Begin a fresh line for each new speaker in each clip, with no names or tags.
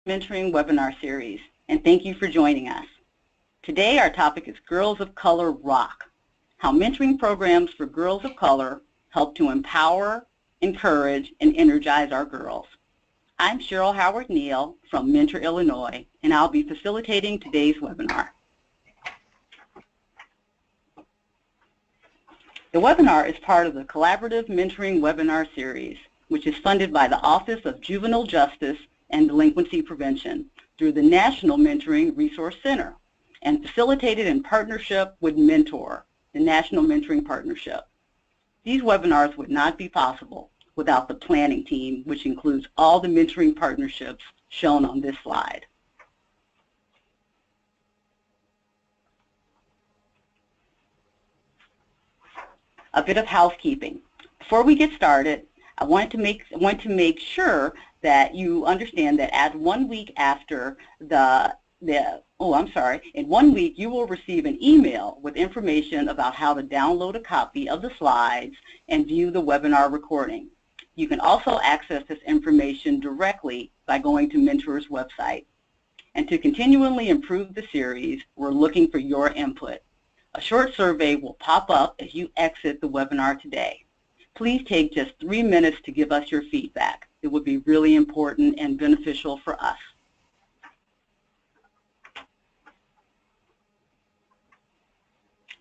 Mentoring webinar series, and thank you for joining us. Today our topic is Girls of Color Rock, how mentoring programs for girls of color help to empower, encourage, and energize our girls. I'm Cheryl Neal from Mentor, Illinois, and I'll be facilitating today's webinar. The webinar is part of the Collaborative Mentoring Webinar Series, which is funded by the Office of Juvenile Justice and Delinquency Prevention through the National Mentoring Resource Center and facilitated in partnership with Mentor, the National Mentoring Partnership. These webinars would not be possible without the planning team, which includes all the mentoring partnerships shown on this slide. A bit of housekeeping. Before we get started, I want to make sure that you understand that at 1 week after in 1 week you will receive an email with information about how to download a copy of the slides and view the webinar recording. You can also access this information directly by going to Mentor's website. And to continually improve the series, we're looking for your input. A short survey will pop up as you exit the webinar today. Please take just 3 minutes to give us your feedback. It would be really important and beneficial for us.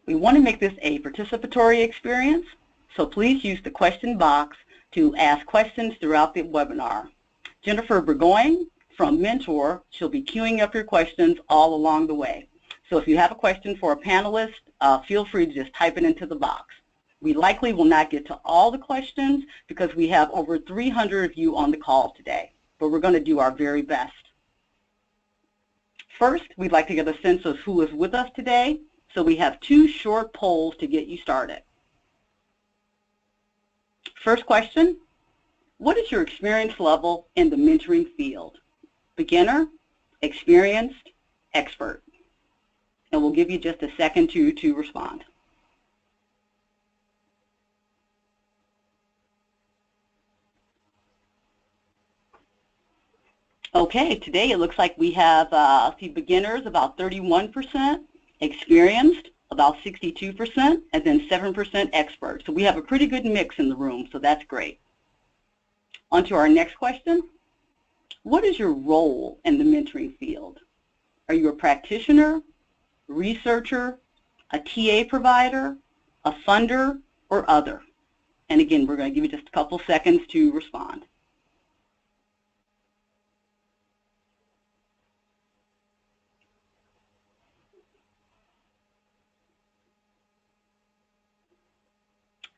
We want to make this a participatory experience, so please use the question box to ask questions throughout the webinar. Jennifer Burgoyne from Mentor, she'll be queuing up your questions all along the way. So if you have a question for a panelist, feel free to just type it into the box. We likely will not get to all the questions because we have over 300 of you on the call today, but we're going to do our very best. First, we'd like to get a sense of who is with us today, so we have 2 short polls to get you started. First question, what is your experience level in the mentoring field? Beginner, experienced, expert? And we'll give you just a second to respond. Okay, today it looks like we have beginners about 31%, experienced about 62%, and then 7% experts. So we have a pretty good mix in the room, so that's great. On to our next question. What is your role in the mentoring field? Are you a practitioner, researcher, a TA provider, a funder, or other? And again, we're going to give you just a couple seconds to respond.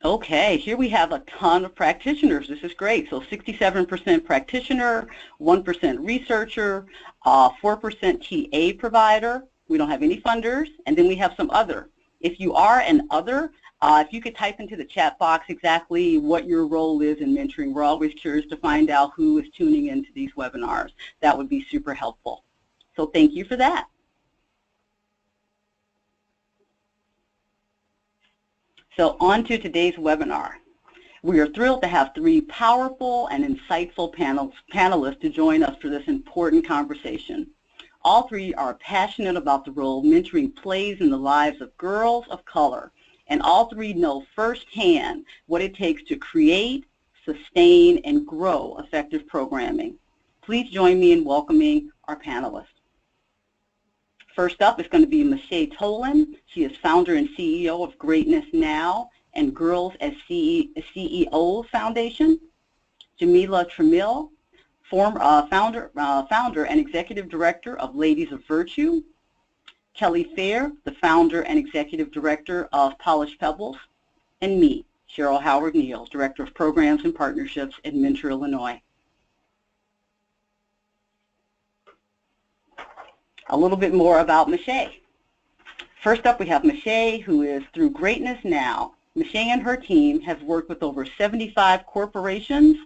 Okay, here we have a ton of practitioners. This is great. So 67% practitioner, 1% researcher, 4% TA provider. We don't have any funders, and then we have some other. If you are an other, if you could type into the chat box exactly what your role is in mentoring. We're always curious to find out who is tuning into these webinars. That would be super helpful. So thank you for that. So on to today's webinar. We are thrilled to have 3 powerful and insightful panelists to join us for this important conversation. All 3 are passionate about the role mentoring plays in the lives of girls of color, and all 3 know firsthand what it takes to create, sustain, and grow effective programming. Please join me in welcoming our panelists. First up is going to be Mischa Toland. She is founder and CEO of Greatness Now and Girls as CEO Foundation. Jamila Trimuel, founder and executive director of Ladies of Virtue. Kelly Fair, the founder and executive director of Polished Pebbles. And me, Cheryl Neal, director of programs and partnerships in Mentor, Illinois. A little bit more about Mischa. First up, we have Mischa, who is through Greatness Now. Mischa and her team has worked with over 75 corporations,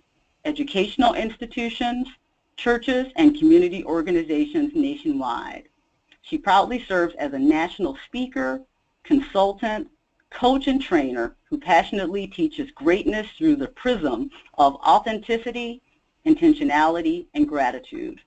educational institutions, churches, and community organizations nationwide. She proudly serves as a national speaker, consultant, coach, and trainer who passionately teaches greatness through the prism of authenticity, intentionality, and gratitude.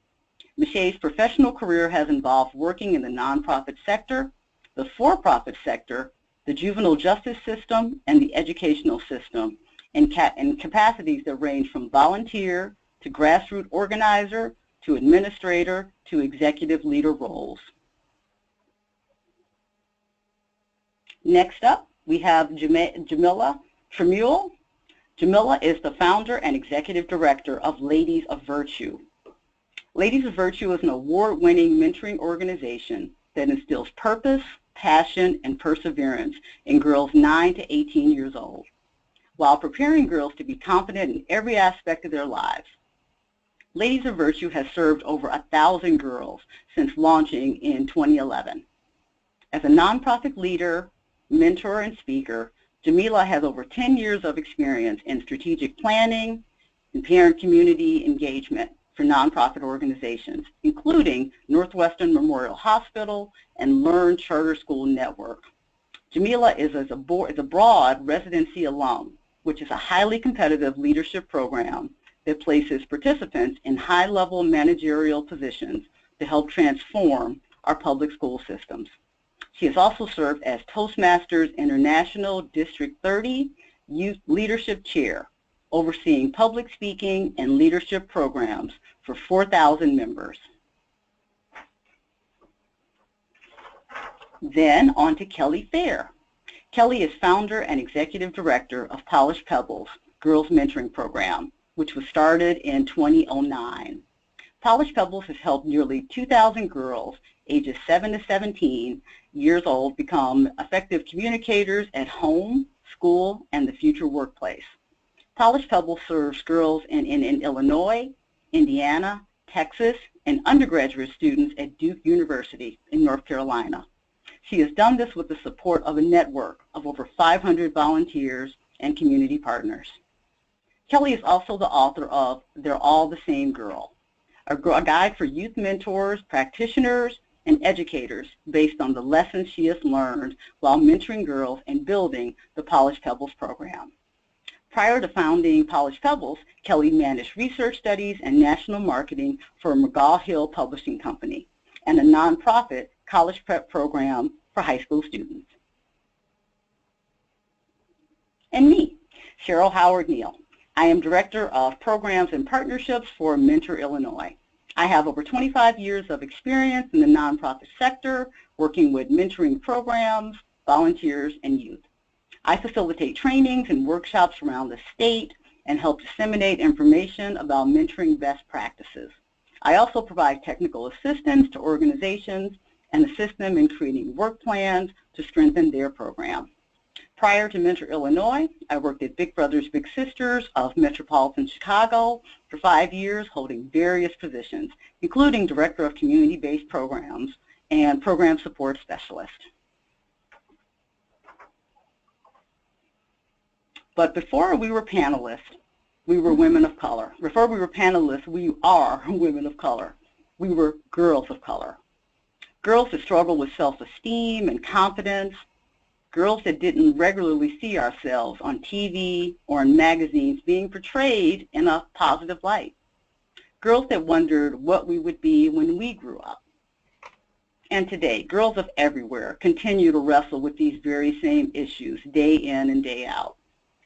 Mischa's professional career has involved working in the nonprofit sector, the for-profit sector, the juvenile justice system, and the educational system in capacities that range from volunteer to grassroots organizer to administrator to executive leader roles. Next up, we have Jamila Trimuel. Jamila is the founder and executive director of Ladies of Virtue. Ladies of Virtue is an award-winning mentoring organization that instills purpose, passion, and perseverance in girls 9 to 18 years old, while preparing girls to be confident in every aspect of their lives. Ladies of Virtue has served over 1,000 girls since launching in 2011. As a nonprofit leader, mentor, and speaker, Jamila has over 10 years of experience in strategic planning and parent community engagement for nonprofit organizations, including Northwestern Memorial Hospital and Learn Charter School Network. Jamila is a broad residency alum, which is a highly competitive leadership program that places participants in high-level managerial positions to help transform our public school systems. She has also served as Toastmasters International District 30 Youth Leadership Chair, overseeing public speaking and leadership programs for 4,000 members. Then on to Kelly Fair. Kelly is founder and executive director of Polished Pebbles Girls Mentoring Program, which was started in 2009. Polished Pebbles has helped nearly 2,000 girls ages 7 to 17 years old become effective communicators at home, school, and the future workplace. Polished Pebbles serves girls in Illinois, Indiana, Texas, and undergraduate students at Duke University in North Carolina. She has done this with the support of a network of over 500 volunteers and community partners. Kelly is also the author of They're All the Same Girl, a guide for youth mentors, practitioners, and educators based on the lessons she has learned while mentoring girls and building the Polished Pebbles program. Prior to founding Polished Pebbles, Kelly managed research studies and national marketing for McGraw-Hill Publishing Company and a nonprofit college prep program for high school students. And me, Cheryl Howard Neal. I am Director of Programs and Partnerships for Mentor Illinois. I have over 25 years of experience in the nonprofit sector, working with mentoring programs, volunteers, and youth. I facilitate trainings and workshops around the state and help disseminate information about mentoring best practices. I also provide technical assistance to organizations and assist them in creating work plans to strengthen their program. Prior to Mentor Illinois, I worked at Big Brothers Big Sisters of Metropolitan Chicago for 5 years, holding various positions, including Director of Community-Based Programs and Program Support Specialist. But before we were panelists, we were women of color. Before we were panelists, we are women of color. We were girls of color. Girls that struggle with self-esteem and confidence, girls that didn't regularly see ourselves on TV or in magazines being portrayed in a positive light. Girls that wondered what we would be when we grew up. And today, girls of everywhere continue to wrestle with these very same issues day in and day out.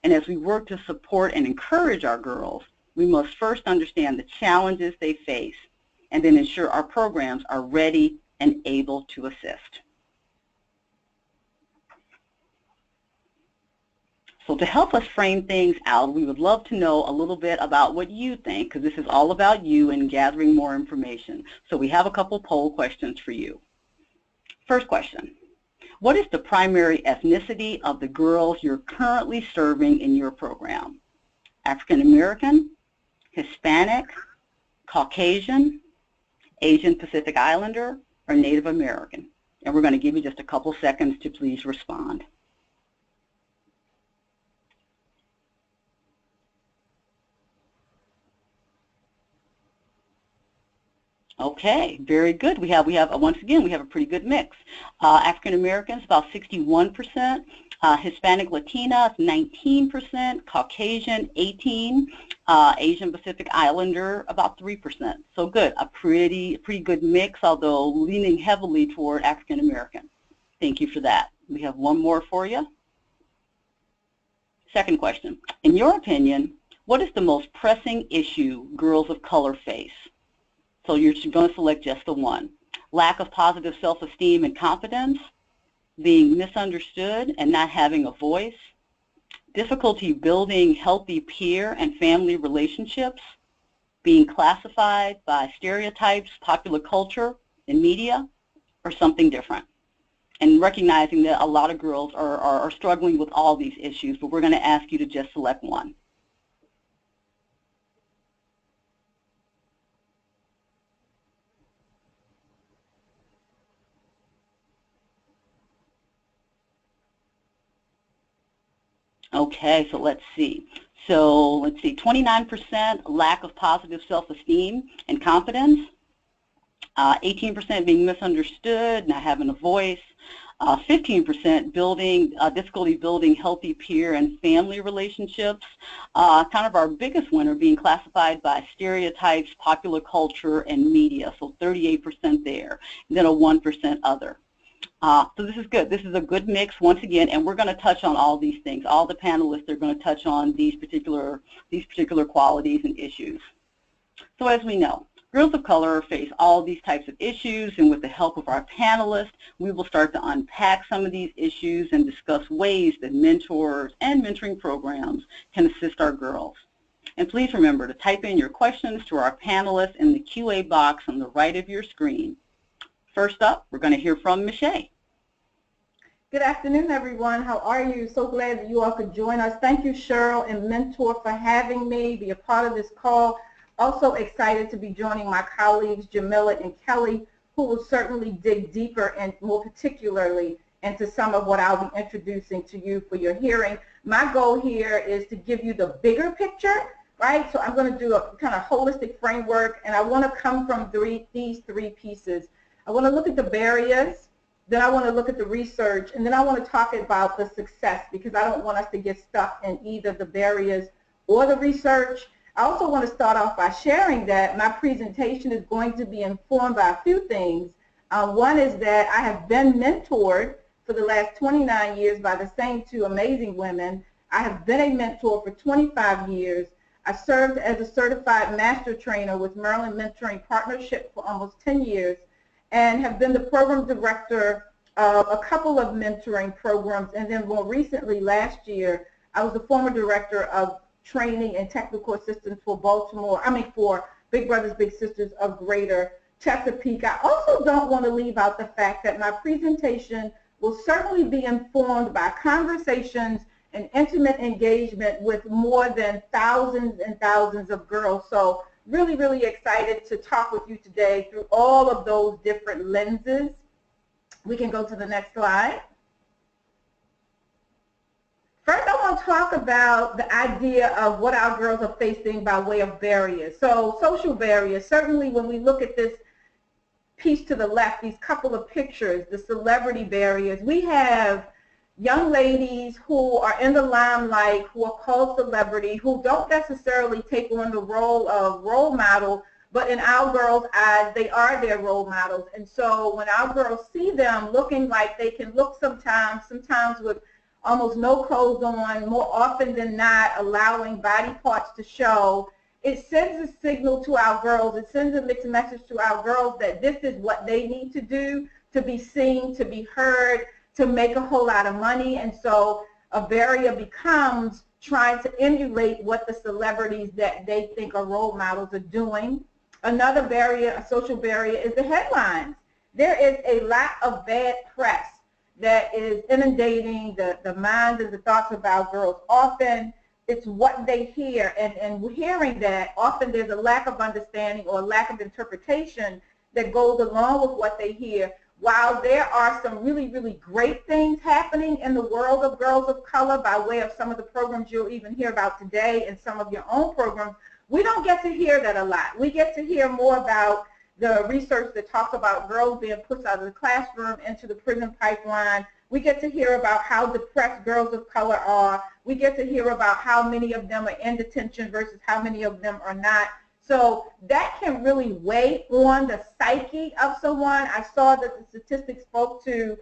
And as we work to support and encourage our girls, we must first understand the challenges they face and then ensure our programs are ready and able to assist. So to help us frame things out, we would love to know a little bit about what you think, because this is all about you and gathering more information. So we have a couple poll questions for you. First question, what is the primary ethnicity of the girls you're currently serving in your program? African American, Hispanic, Caucasian, Asian Pacific Islander, or Native American? And we're going to give you just a couple seconds to please respond. Okay, very good. We have once again, we have a pretty good mix. African Americans, about 61%. Hispanic Latina, 19%, Caucasian, 18%, Asian Pacific Islander, about 3%. So good, a pretty good mix, although leaning heavily toward African American. Thank you for that. We have one more for you. Second question. In your opinion, what is the most pressing issue girls of color face? So you're going to select just the one. Lack of positive self-esteem and confidence, being misunderstood and not having a voice, difficulty building healthy peer and family relationships, being classified by stereotypes, popular culture, and media, or something different. And recognizing that a lot of girls are struggling with all these issues, but we're going to ask you to just select one. Okay, so let's see. 29% lack of positive self-esteem and confidence, 18% being misunderstood, not having a voice, 15% difficulty building healthy peer and family relationships. Kind of our biggest winner being classified by stereotypes, popular culture, and media, so 38% there, and then a 1% other. So this is good. This is a good mix once again, and we're going to touch on all these things. All the panelists are going to touch on these particular qualities and issues. So as we know, girls of color face all these types of issues, and with the help of our panelists, we will start to unpack some of these issues and discuss ways that mentors and mentoring programs can assist our girls. And please remember to type in your questions to our panelists in the QA box on the right of your screen. First up, we're going to hear from Mischa.
Good afternoon, everyone. How are you? So glad that you all could join us. Thank you, Cheryl and Mentor, for having me be a part of this call. Also excited to be joining my colleagues, Jamila and Kelly, who will certainly dig deeper and more particularly into some of what I'll be introducing to you for your hearing. My goal here is to give you the bigger picture, right? So I'm going to do a kind of holistic framework, and I want to come from these three pieces. I want to look at the barriers, then I want to look at the research, and then I want to talk about the success, because I don't want us to get stuck in either the barriers or the research. I also want to start off by sharing that my presentation is going to be informed by a few things. One is that I have been mentored for the last 29 years by the same two amazing women. I have been a mentor for 25 years. I served as a certified master trainer with Maryland Mentoring Partnership for almost 10 years. And have been the program director of a couple of mentoring programs, and then more recently, last year, I was the former director of training and technical assistance for for Big Brothers Big Sisters of Greater Chesapeake. I also don't want to leave out the fact that my presentation will certainly be informed by conversations and intimate engagement with more than thousands and thousands of girls. So really, really excited to talk with you today through all of those different lenses. We can go to the next slide. First, I want to talk about the idea of what our girls are facing by way of barriers. So social barriers, certainly when we look at this piece to the left, these couple of pictures, the celebrity barriers, we have young ladies who are in the limelight, who are called celebrity, who don't necessarily take on the role of role model, but in our girls' eyes, they are their role models. And so when our girls see them looking like they can look sometimes with almost no clothes on, more often than not allowing body parts to show, it sends a signal to our girls, it sends a mixed message to our girls that this is what they need to do to be seen, to be heard, to make a whole lot of money. And so a barrier becomes trying to emulate what the celebrities that they think are role models are doing. Another barrier, a social barrier, is the headlines. There is a lot of bad press that is inundating the minds and the thoughts of our girls. Often it's what they hear, and hearing that, often there's a lack of understanding or a lack of interpretation that goes along with what they hear. While there are some really, really great things happening in the world of girls of color by way of some of the programs you'll even hear about today and some of your own programs, we don't get to hear that a lot. We get to hear more about the research that talks about girls being pushed out of the classroom into the prison pipeline. We get to hear about how depressed girls of color are. We get to hear about how many of them are in detention versus how many of them are not. So that can really weigh on the psyche of someone. I saw that the statistics spoke to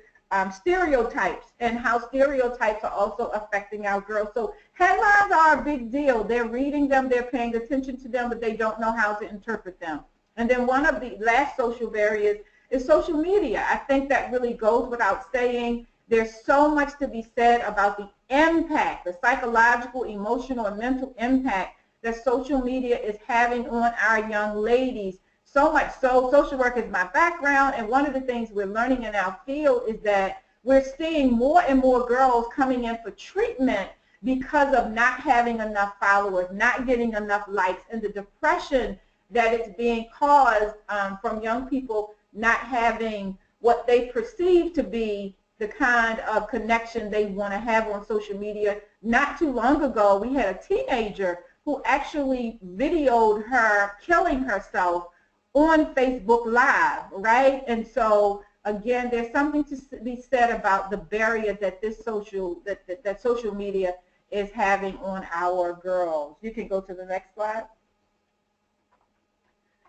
stereotypes and how stereotypes are also affecting our girls. So headlines are a big deal. They're reading them, they're paying attention to them, but they don't know how to interpret them. And then one of the last social barriers is social media. I think that really goes without saying. There's so much to be said about the impact, the psychological, emotional, and mental impact that social media is having on our young ladies. So much so, social work is my background, and one of the things we're learning in our field is that we're seeing more and more girls coming in for treatment because of not having enough followers, not getting enough likes, and the depression that it's being caused from young people not having what they perceive to be the kind of connection they want to have on social media. Not too long ago, we had a teenager who actually videoed her killing herself on Facebook Live, right? And so, again, there's something to be said about the barrier that this social media is having on our girls. You can go to the next slide.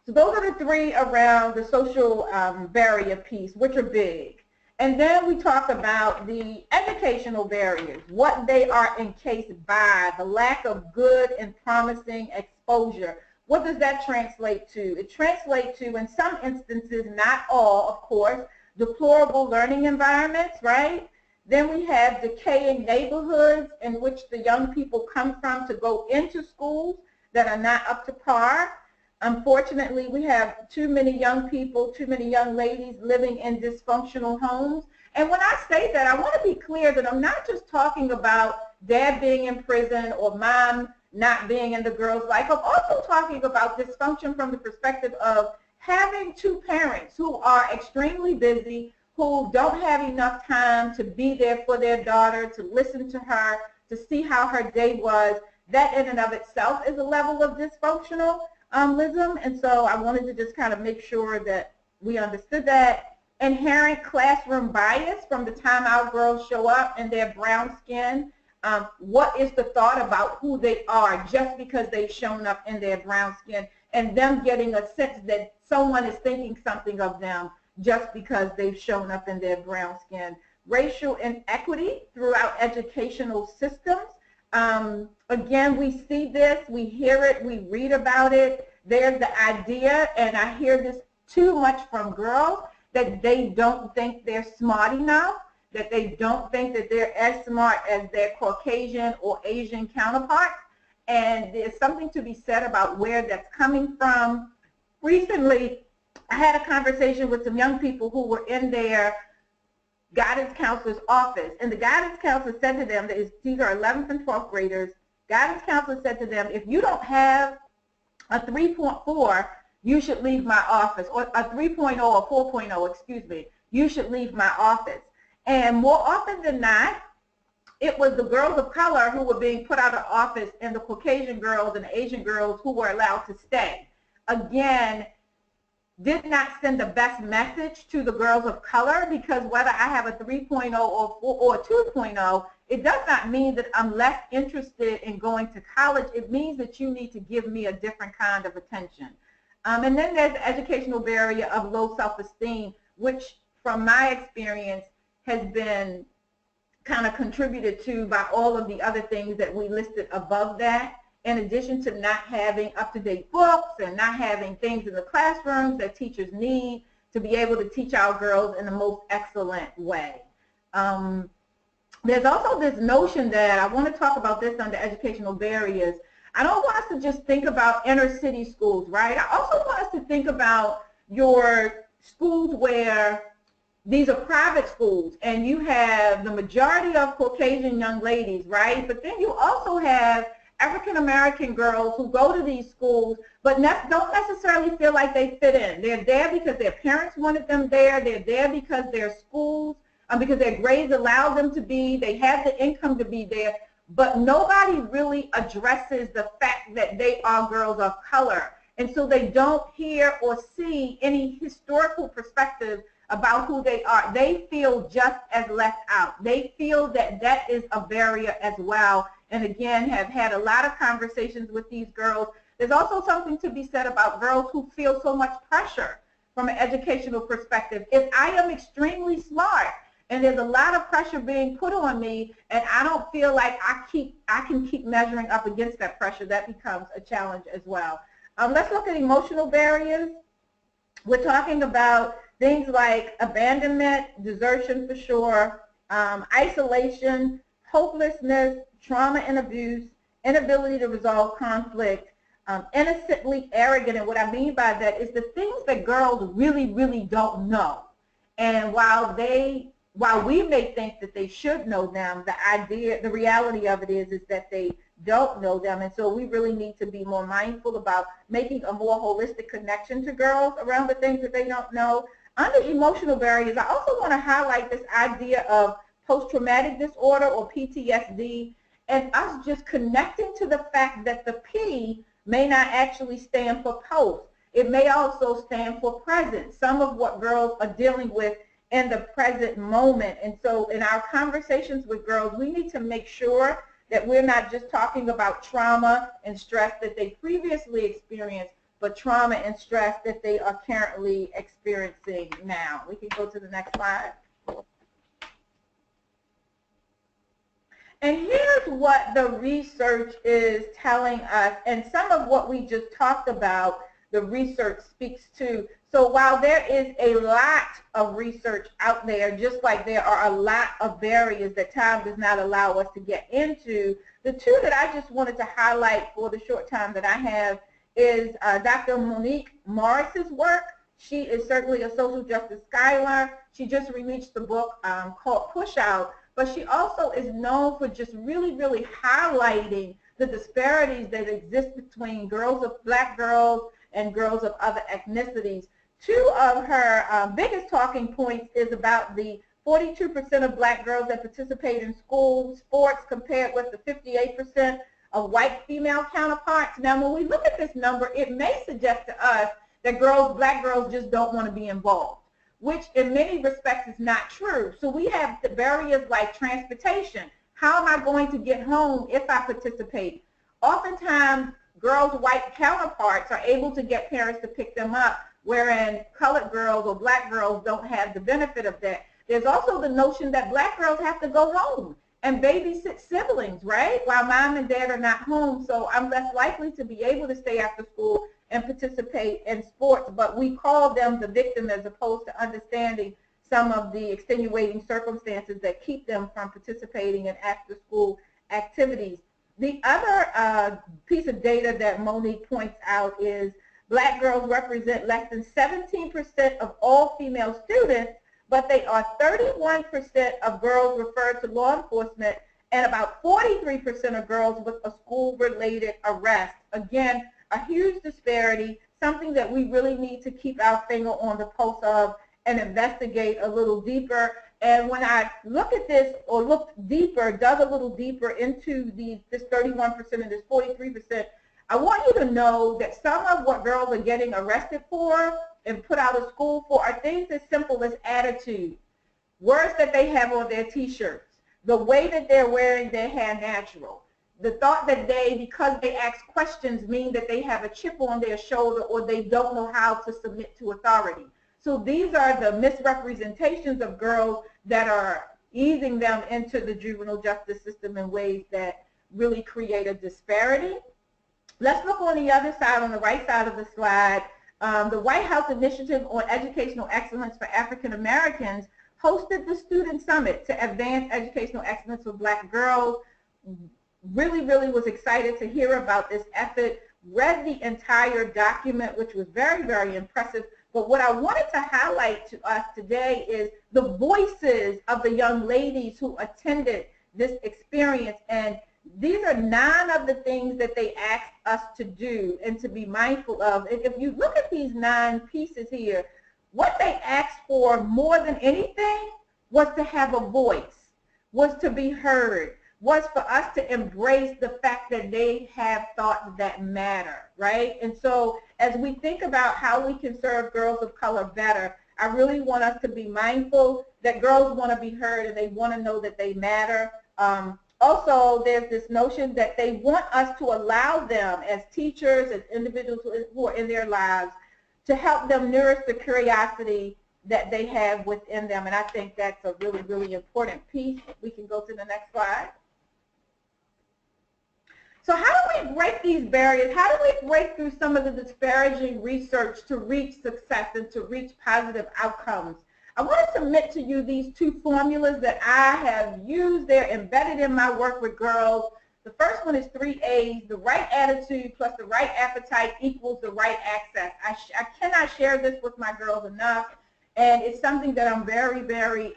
So those are the three around the social barrier piece, which are big. And then we talk about the educational barriers, what they are encased by, the lack of good and promising exposure. What does that translate to? It translates to, in some instances, not all, of course, deplorable learning environments, right? Then we have decaying neighborhoods in which the young people come from to go into schools that are not up to par. Unfortunately, we have too many young people, too many young ladies living in dysfunctional homes. And when I say that, I want to be clear that I'm not just talking about dad being in prison or mom not being in the girl's life. I'm also talking about dysfunction from the perspective of having two parents who are extremely busy, who don't have enough time to be there for their daughter, to listen to her, to see how her day was. That in and of itself is a level of dysfunctional. And so I wanted to just kind of make sure that we understood that. Inherent classroom bias from the time our girls show up in their brown skin. What is the thought about who they are just because they've shown up in their brown skin, and them getting a sense that someone is thinking something of them just because they've shown up in their brown skin. Racial inequity throughout educational systems. Again, we see this, we hear it, we read about it. There's the idea, and I hear this too much from girls, that they don't think they're smart enough, that they don't think that they're as smart as their Caucasian or Asian counterparts. And there's something to be said about where that's coming from. Recently, I had a conversation with some young people who were in their guidance counselor's office, and the guidance counselor said to them, that these are 11th and 12th graders, guidance counselor said to them, if you don't have a 3.4, you should leave my office, or a 3.0 or 4.0, excuse me, you should leave my office. And more often than not, it was the girls of color who were being put out of office and the Caucasian girls and the Asian girls who were allowed to stay. Again, did not send the best message to the girls of color, because whether I have a 3.0 or 2.0, it does not mean that I'm less interested in going to college. It means that you need to give me a different kind of attention. And then there's the educational barrier of low self-esteem, which from my experience has been kind of contributed to by all of the other things that we listed above that, in addition to not having up-to-date books and not having things in the classrooms that teachers need to be able to teach our girls in the most excellent way. There's also this notion that, I want to talk about this under educational barriers. I don't want us to just think about inner city schools, right? I also want us to think about your schools where these are private schools and you have the majority of Caucasian young ladies, right? But then you also have African-American girls who go to these schools but don't necessarily feel like they fit in. They're there because their parents wanted them there. They're there because their schools, because their grades allow them to be. They have the income to be there. But nobody really addresses the fact that they are girls of color. And so they don't hear or see any historical perspective about who they are, they feel just as left out. They feel that that is a barrier as well. And again, have had a lot of conversations with these girls. There's also something to be said about girls who feel so much pressure from an educational perspective. If I am extremely smart and there's a lot of pressure being put on me and I don't feel like I can keep measuring up against that pressure, that becomes a challenge as well. Let's look at emotional barriers. We're talking about things like abandonment, desertion for sure, isolation, hopelessness, trauma and abuse, inability to resolve conflict, innocently arrogant. And what I mean by that is the things that girls really, really don't know. And while we may think that they should know them, the reality of it is that they don't know them. And so we really need to be more mindful about making a more holistic connection to girls around the things that they don't know. Under emotional barriers, I also want to highlight this idea of post-traumatic disorder or PTSD, and us just connecting to the fact that the P may not actually stand for post. It may also stand for present, some of what girls are dealing with in the present moment. And so in our conversations with girls, we need to make sure that we're not just talking about trauma and stress that they previously experienced, but trauma and stress that they are currently experiencing now. We can go to the next slide. And here's what the research is telling us, and some of what we just talked about, the research speaks to. So while there is a lot of research out there, just like there are a lot of barriers that time does not allow us to get into, the two that I just wanted to highlight for the short time that I have is Dr. Monique Morris's work. She is certainly a social justice scholar. She just released the book called Push Out, but she also is known for just really, really highlighting the disparities that exist between Black girls and girls of other ethnicities. Two of her biggest talking points is about the 42% of Black girls that participate in school sports compared with the 58% of white female counterparts. Now, when we look at this number, it may suggest to us that Black girls just don't want to be involved, which in many respects is not true. So we have the barriers like transportation. How am I going to get home if I participate? Oftentimes, girls' white counterparts are able to get parents to pick them up, wherein colored girls or Black girls don't have the benefit of that. There's also the notion that Black girls have to go home and babysit siblings, right, while mom and dad are not home. So I'm less likely to be able to stay after school and participate in sports, but we call them the victim as opposed to understanding some of the extenuating circumstances that keep them from participating in after-school activities. The other piece of data that Monique points out is Black girls represent less than 17% of all female students, but they are 31% of girls referred to law enforcement and about 43% of girls with a school-related arrest. Again, a huge disparity, something that we really need to keep our finger on the pulse of and investigate a little deeper. And when I look at this, or looked deeper, dug a little deeper into this 31% and this 43%, I want you to know that some of what girls are getting arrested for and put out of school for are things as simple as attitude, words that they have on their t-shirts, the way that they're wearing their hair natural, the thought that because they ask questions, mean that they have a chip on their shoulder or they don't know how to submit to authority. So these are the misrepresentations of girls that are easing them into the juvenile justice system in ways that really create a disparity. Let's look on the other side, on the right side of the slide. The White House Initiative on Educational Excellence for African Americans hosted the Student Summit to advance educational excellence for Black girls. Really was excited to hear about this effort, read the entire document, which was very, very impressive. But what I wanted to highlight to us today is the voices of the young ladies who attended this experience. And these are 9 of the things that they asked us to do and to be mindful of. And if you look at these 9 pieces here, what they asked for more than anything was to have a voice, was to be heard, was for us to embrace the fact that they have thoughts that matter, right? And so as we think about how we can serve girls of color better, I really want us to be mindful that girls want to be heard and they want to know that they matter. Also, there's this notion that they want us to allow them as teachers, as individuals who are in their lives, to help them nourish the curiosity that they have within them. And I think that's a really, really important piece. We can go to the next slide. So how do we break these barriers? How do we break through some of the disparaging research to reach success and to reach positive outcomes? I want to submit to you these two formulas that I have used. They're embedded in my work with girls. The first one is 3 A's. The right attitude plus the right appetite equals the right access. I cannot share this with my girls enough, and it's something that I'm very, very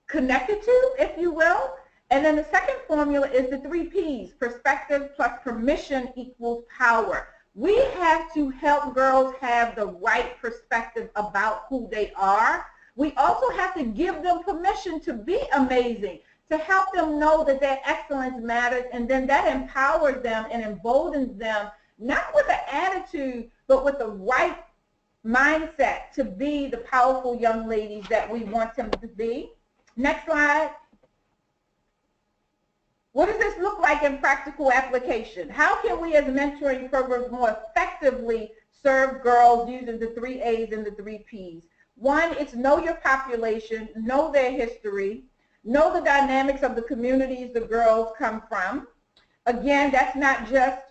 connected to, if you will. And then the second formula is the 3 P's. Perspective plus permission equals power. We have to help girls have the right perspective about who they are. We also have to give them permission to be amazing, to help them know that their excellence matters, and then that empowers them and emboldens them, not with an attitude, but with the right mindset to be the powerful young ladies that we want them to be. Next slide. What does this look like in practical application? How can we as mentoring programs more effectively serve girls using the 3 A's and the 3 P's? One, it's know your population, know their history, know the dynamics of the communities the girls come from. Again, that's not just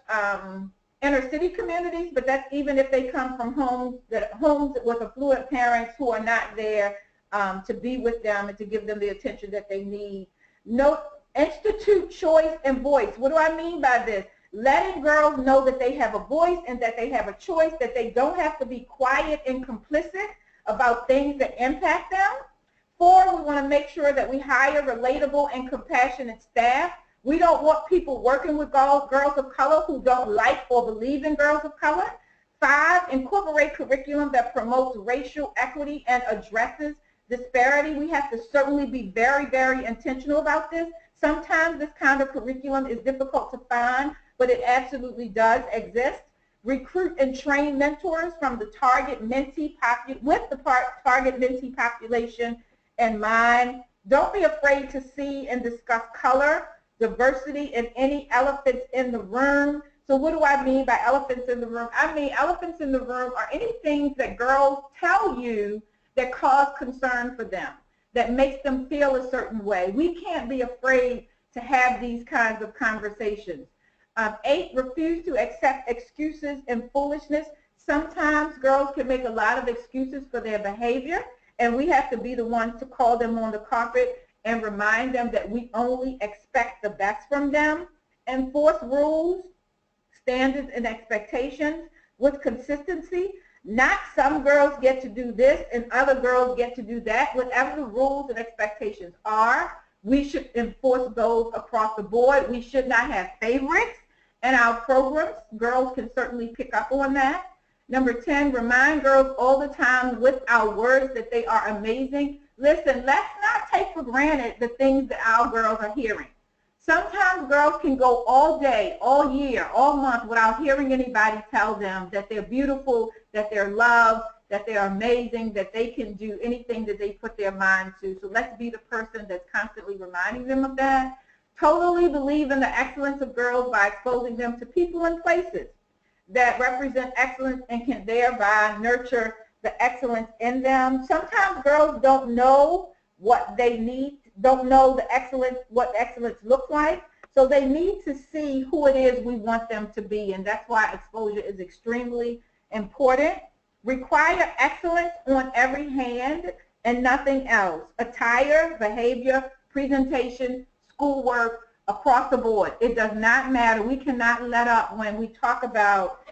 inner city communities, but that's even if they come from homes with affluent parents who are not there to be with them and to give them the attention that they need. Institute choice and voice. What do I mean by this? Letting girls know that they have a voice and that they have a choice, that they don't have to be quiet and complicit about things that impact them. 4, we want to make sure that we hire relatable and compassionate staff. We don't want people working with girls of color who don't like or believe in girls of color. 5, incorporate curriculum that promotes racial equity and addresses disparity. We have to certainly be very, very intentional about this. Sometimes this kind of curriculum is difficult to find, but it absolutely does exist. Recruit and train mentors from the target mentee population in mind. Don't be afraid to see and discuss color, diversity, and any elephants in the room. So what do I mean by elephants in the room? I mean elephants in the room are any things that girls tell you that cause concern for them, that makes them feel a certain way. We can't be afraid to have these kinds of conversations. 8, refuse to accept excuses and foolishness. Sometimes girls can make a lot of excuses for their behavior, and we have to be the ones to call them on the carpet and remind them that we only expect the best from them. Enforce rules, standards, and expectations with consistency. Not some girls get to do this and other girls get to do that. Whatever the rules and expectations are, we should enforce those across the board. We should not have favorites in our programs. Girls can certainly pick up on that. Number 10, remind girls all the time with our words that they are amazing. Listen, let's not take for granted the things that our girls are hearing. Sometimes girls can go all day, all year, all month without hearing anybody tell them that they're beautiful, that they're loved, that they're amazing, that they can do anything that they put their mind to. So let's be the person that's constantly reminding them of that. Totally believe in the excellence of girls by exposing them to people and places that represent excellence and can thereby nurture the excellence in them. Sometimes girls don't know what they need, don't know the excellence, what excellence looks like. So they need to see who it is we want them to be, and that's why exposure is extremely important. Require excellence on every hand and nothing else. Attire, behavior, presentation, schoolwork, across the board. It does not matter. We cannot let up when we talk about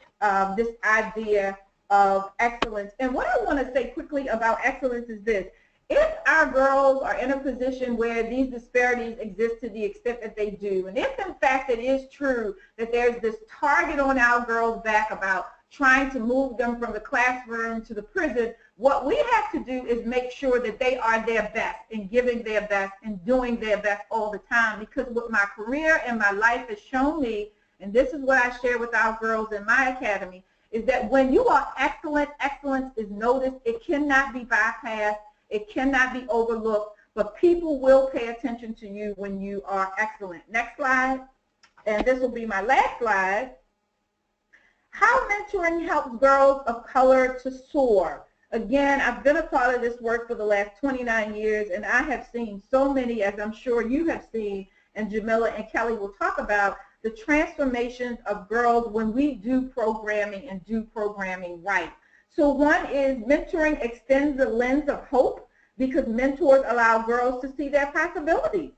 this idea of excellence. And what I want to say quickly about excellence is this. If our girls are in a position where these disparities exist to the extent that they do, and if in fact it is true that there's this target on our girls' back about trying to move them from the classroom to the prison, what we have to do is make sure that they are their best and giving their best and doing their best all the time. Because what my career and my life has shown me, and this is what I share with our girls in my academy, is that when you are excellent, excellence is noticed. It cannot be bypassed. It cannot be overlooked, but people will pay attention to you when you are excellent. Next slide, and this will be my last slide. How mentoring helps girls of color to soar. Again, I've been a part of this work for the last 29 years, and I have seen so many, as I'm sure you have seen, and Jamila and Kelly will talk about, the transformations of girls when we do programming and do programming right. So one is mentoring extends the lens of hope because mentors allow girls to see their possibilities.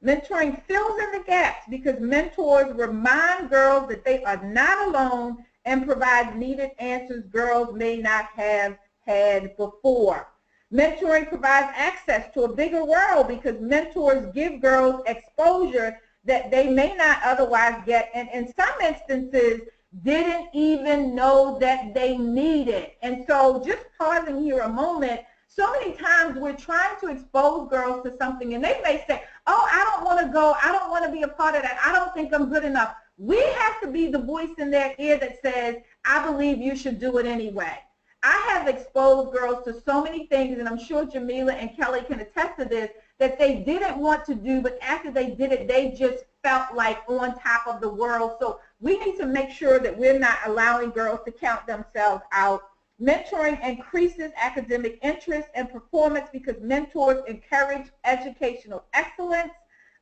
Mentoring fills in the gaps because mentors remind girls that they are not alone and provide needed answers girls may not have had before. Mentoring provides access to a bigger world because mentors give girls exposure that they may not otherwise get, and in some instances didn't even know that they needed. And so just pausing here a moment, so many times we're trying to expose girls to something and they may say, oh, I don't want to go, I don't want to be a part of that, I don't think I'm good enough. We have to be the voice in their ear that says, I believe you should do it anyway. I have exposed girls to so many things, and I'm sure Jamila and Kelly can attest to this, that they didn't want to do, but after they did it, they just felt like on top of the world. So we need to make sure that we're not allowing girls to count themselves out. Mentoring increases academic interest and performance because mentors encourage educational excellence.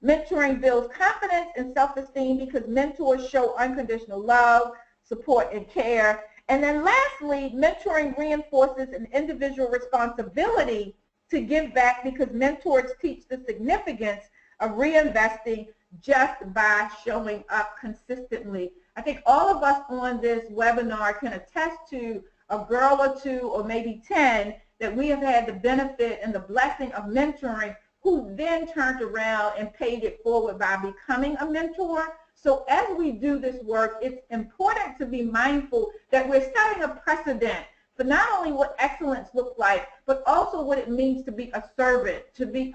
Mentoring builds confidence and self-esteem because mentors show unconditional love, support, and care. And then lastly, mentoring reinforces an individual responsibility to give back because mentors teach the significance of reinvesting just by showing up consistently. I think all of us on this webinar can attest to a girl or two or maybe 10 that we have had the benefit and the blessing of mentoring who then turned around and paid it forward by becoming a mentor. So as we do this work, it's important to be mindful that we're setting a precedent for not only what excellence looks like, but also what it means to be a servant, to be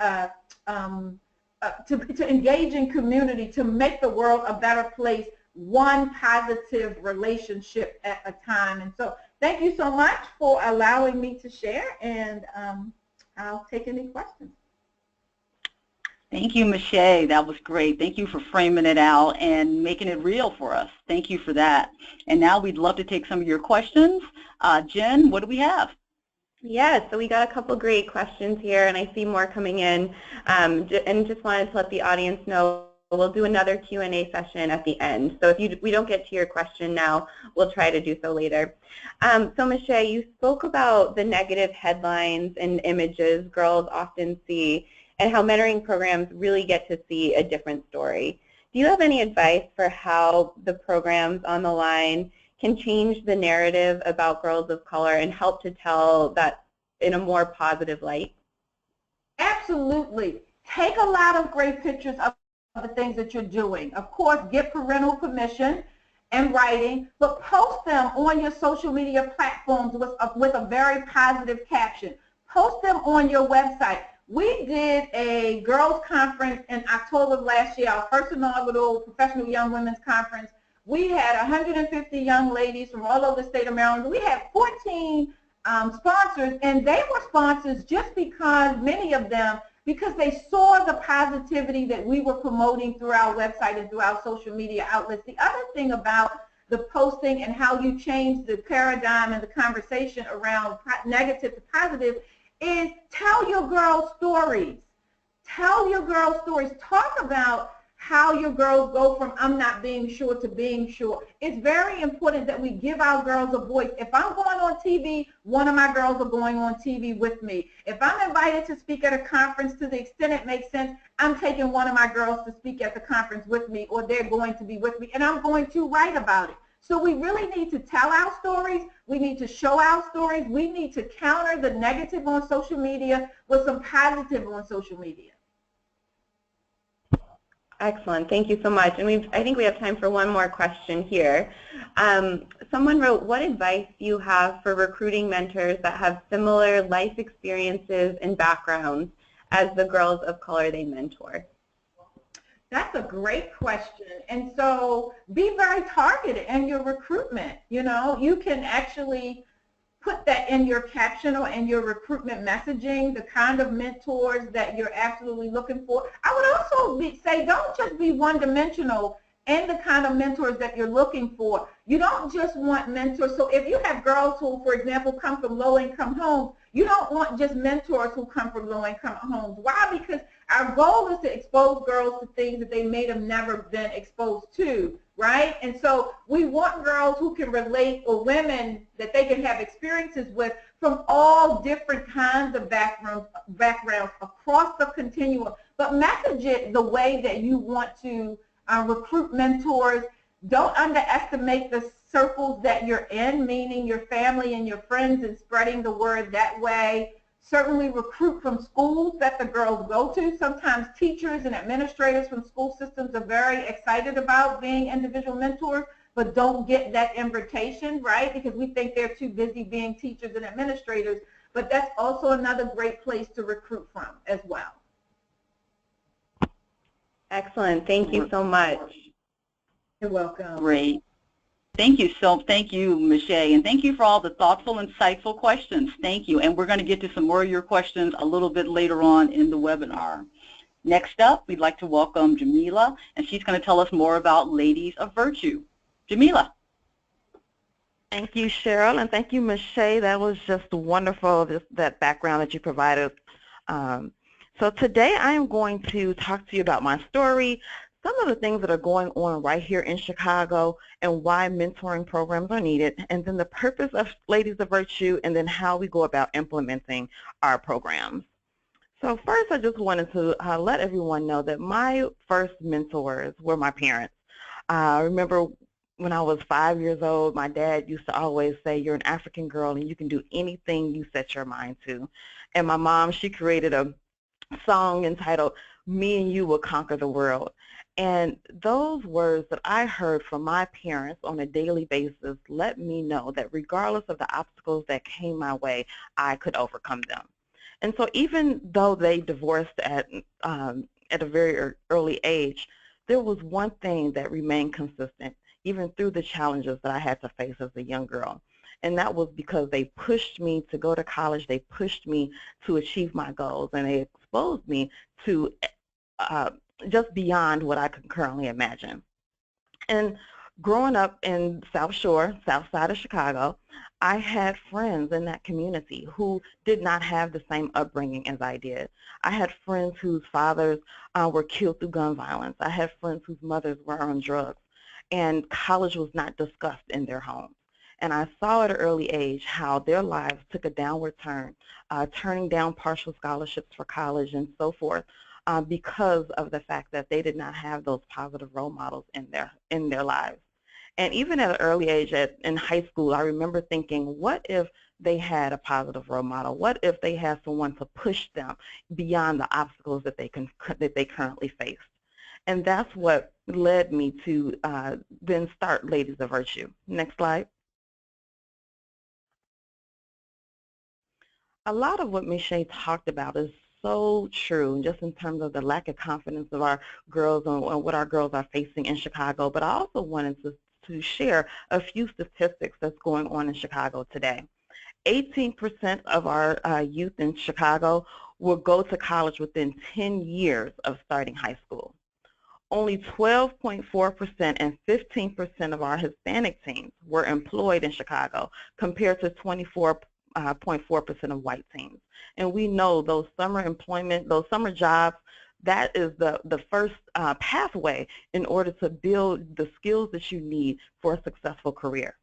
to engage in community, to make the world a better place, one positive relationship at a time. And so thank you so much for allowing me to share, and I'll take any questions.
Thank you, Mischa. That was great. Thank you for framing it out and making it real for us. Thank you for that. And now we'd love to take some of your questions. Jen, what do we have?
Yeah, so we got a couple great questions here, and I see more coming in. And just wanted to let the audience know we'll do another Q&A session at the end. So if we don't get to your question now, we'll try to do so later. So Mischa, you spoke about the negative headlines and images girls often see and how mentoring programs really get to see a different story. Do you have any advice for how the programs on the line can change the narrative about girls of color and help to tell that in a more positive light?
Absolutely. Take a lot of great pictures of the things that you're doing. Of course, get parental permission and writing, but post them on your social media platforms with a very positive caption. Post them on your website. We did a girls' conference in October of last year, our first inaugural Professional Young Women's Conference. We had 150 young ladies from all over the state of Maryland. We had 14 sponsors, and they were sponsors just because, many of them, because they saw the positivity that we were promoting through our website and through our social media outlets. The other thing about the posting and how you change the paradigm and the conversation around negative to positive is tell your girls stories. Tell your girls stories. Talk about how your girls go from I'm not being sure to being sure. It's very important that we give our girls a voice. If I'm going on TV, one of my girls are going on TV with me. If I'm invited to speak at a conference, to the extent it makes sense, I'm taking one of my girls to speak at the conference with me, or they're going to be with me, and I'm going to write about it. So we really need to tell our stories. We need to show our stories. We need to counter the negative on social media with some positive on social media.
Excellent. Thank you so much. And I think we have time for one more question here. Someone wrote, what advice do you have for recruiting mentors that have similar life experiences and backgrounds as the girls of color they mentor?
That's a great question. And so be very targeted in your recruitment. You know, you can actually put that in your caption or in your recruitment messaging, the kind of mentors that you're absolutely looking for. I would also say don't just be one-dimensional in the kind of mentors that you're looking for. You don't just want mentors. So if you have girls who, for example, come from low-income homes, you don't want just mentors who come from low-income homes. Why? Because our goal is to expose girls to things that they may have never been exposed to, right? And so we want girls who can relate, or women that they can have experiences with from all different kinds of backgrounds across the continuum. But message it the way that you want to recruit mentors. Don't underestimate the circles that you're in, meaning your family and your friends, and spreading the word that way. Certainly recruit from schools that the girls go to. Sometimes teachers and administrators from school systems are very excited about being individual mentors, but don't get that invitation, right? Because we think they're too busy being teachers and administrators. But that's also another great place to recruit from as well.
Excellent. Thank you so much.
You're welcome.
Great. Thank you, Mischa, and thank you for all the thoughtful, insightful questions. Thank you, and we're going to get to some more of your questions a little bit later on in the webinar. Next up, we'd like to welcome Jamila, and she's going to tell us more about Ladies of Virtue. Jamila.
Thank you, Cheryl, and thank you, Mischa. That was just wonderful, that background that you provided. So today I am going to talk to you about my story, some of the things that are going on right here in Chicago, and why mentoring programs are needed, and then the purpose of Ladies of Virtue, and then how we go about implementing our programs. So first, I just wanted to let everyone know that my first mentors were my parents. I remember when I was 5 years old, my dad used to always say, "You're an African girl and you can do anything you set your mind to." And my mom, she created a song entitled, "Me and You Will Conquer the World." And those words that I heard from my parents on a daily basis let me know that regardless of the obstacles that came my way, I could overcome them. And so even though they divorced at a very early age, there was one thing that remained consistent, even through the challenges that I had to face as a young girl. And that was because they pushed me to go to college, they pushed me to achieve my goals, and they exposed me to just beyond what I could currently imagine. And growing up in South Shore, south side of Chicago, I had friends in that community who did not have the same upbringing as I did. I had friends whose fathers were killed through gun violence. I had friends whose mothers were on drugs, and college was not discussed in their homes. And I saw at an early age how their lives took a downward turn, turning down partial scholarships for college and so forth, because of the fact that they did not have those positive role models in their lives. And even at an early age, in high school, I remember thinking, what if they had a positive role model? What if they had someone to push them beyond the obstacles that they currently faced? And that's what led me to then start Ladies of Virtue. Next slide. A lot of what Mischa talked about is so true, just in terms of the lack of confidence of our girls and what our girls are facing in Chicago. But I also wanted to share a few statistics that's going on in Chicago today. 18% of our youth in Chicago will go to college within 10 years of starting high school. Only 12.4% and 15% of our Hispanic teens were employed in Chicago, compared to 24.4% of white teens. And we know those summer employment, those summer jobs, that is the first pathway in order to build the skills that you need for a successful career.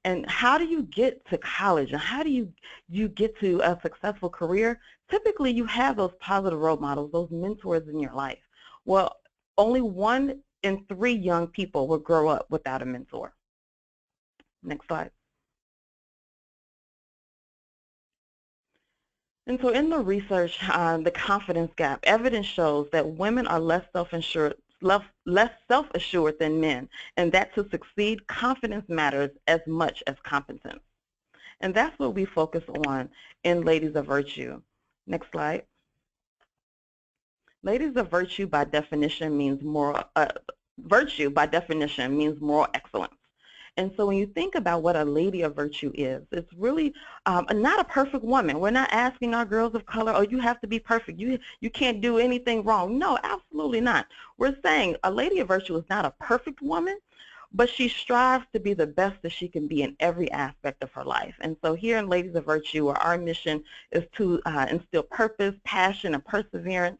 And how do you get to college, and how do you get to a successful career? Typically, you have those positive role models, those mentors in your life. Well, only 1 in 3 young people will grow up without a mentor. Next slide. And so in the research on the confidence gap, evidence shows that women are less self-assured than men, and that to succeed, confidence matters as much as competence. And that's what we focus on in Ladies of Virtue. Next slide. Ladies of virtue by definition means moral, virtue by definition means moral excellence. And so when you think about what a lady of virtue is, it's really not a perfect woman. We're not asking our girls of color, oh, you have to be perfect. You can't do anything wrong. No, absolutely not. We're saying a lady of virtue is not a perfect woman, but she strives to be the best that she can be in every aspect of her life. And so here in Ladies of Virtue, our mission is to instill purpose, passion, and perseverance.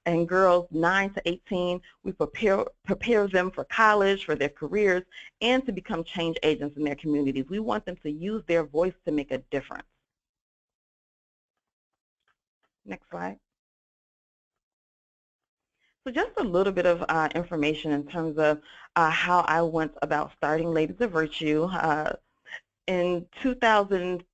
And girls 9 to 18, we prepare them for college, for their careers, and to become change agents in their communities. We want them to use their voice to make a difference. Next slide. So just a little bit of information in terms of how I went about starting Ladies of Virtue. In 2003,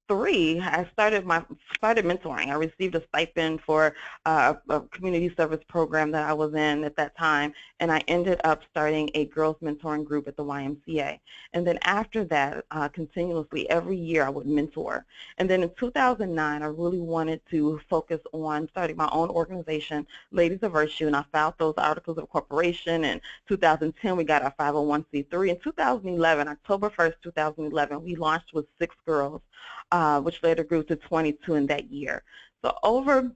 I started mentoring. I received a stipend for a community service program that I was in at that time, and I ended up starting a girls mentoring group at the YMCA. And then after that, continuously every year I would mentor. And then in 2009, I really wanted to focus on starting my own organization, Ladies of Virtue, and I filed those articles of incorporation. In 2010, we got our 501c3. In 2011, October 1st, 2011, we launched with 6 girls, which later grew to 22 in that year. So over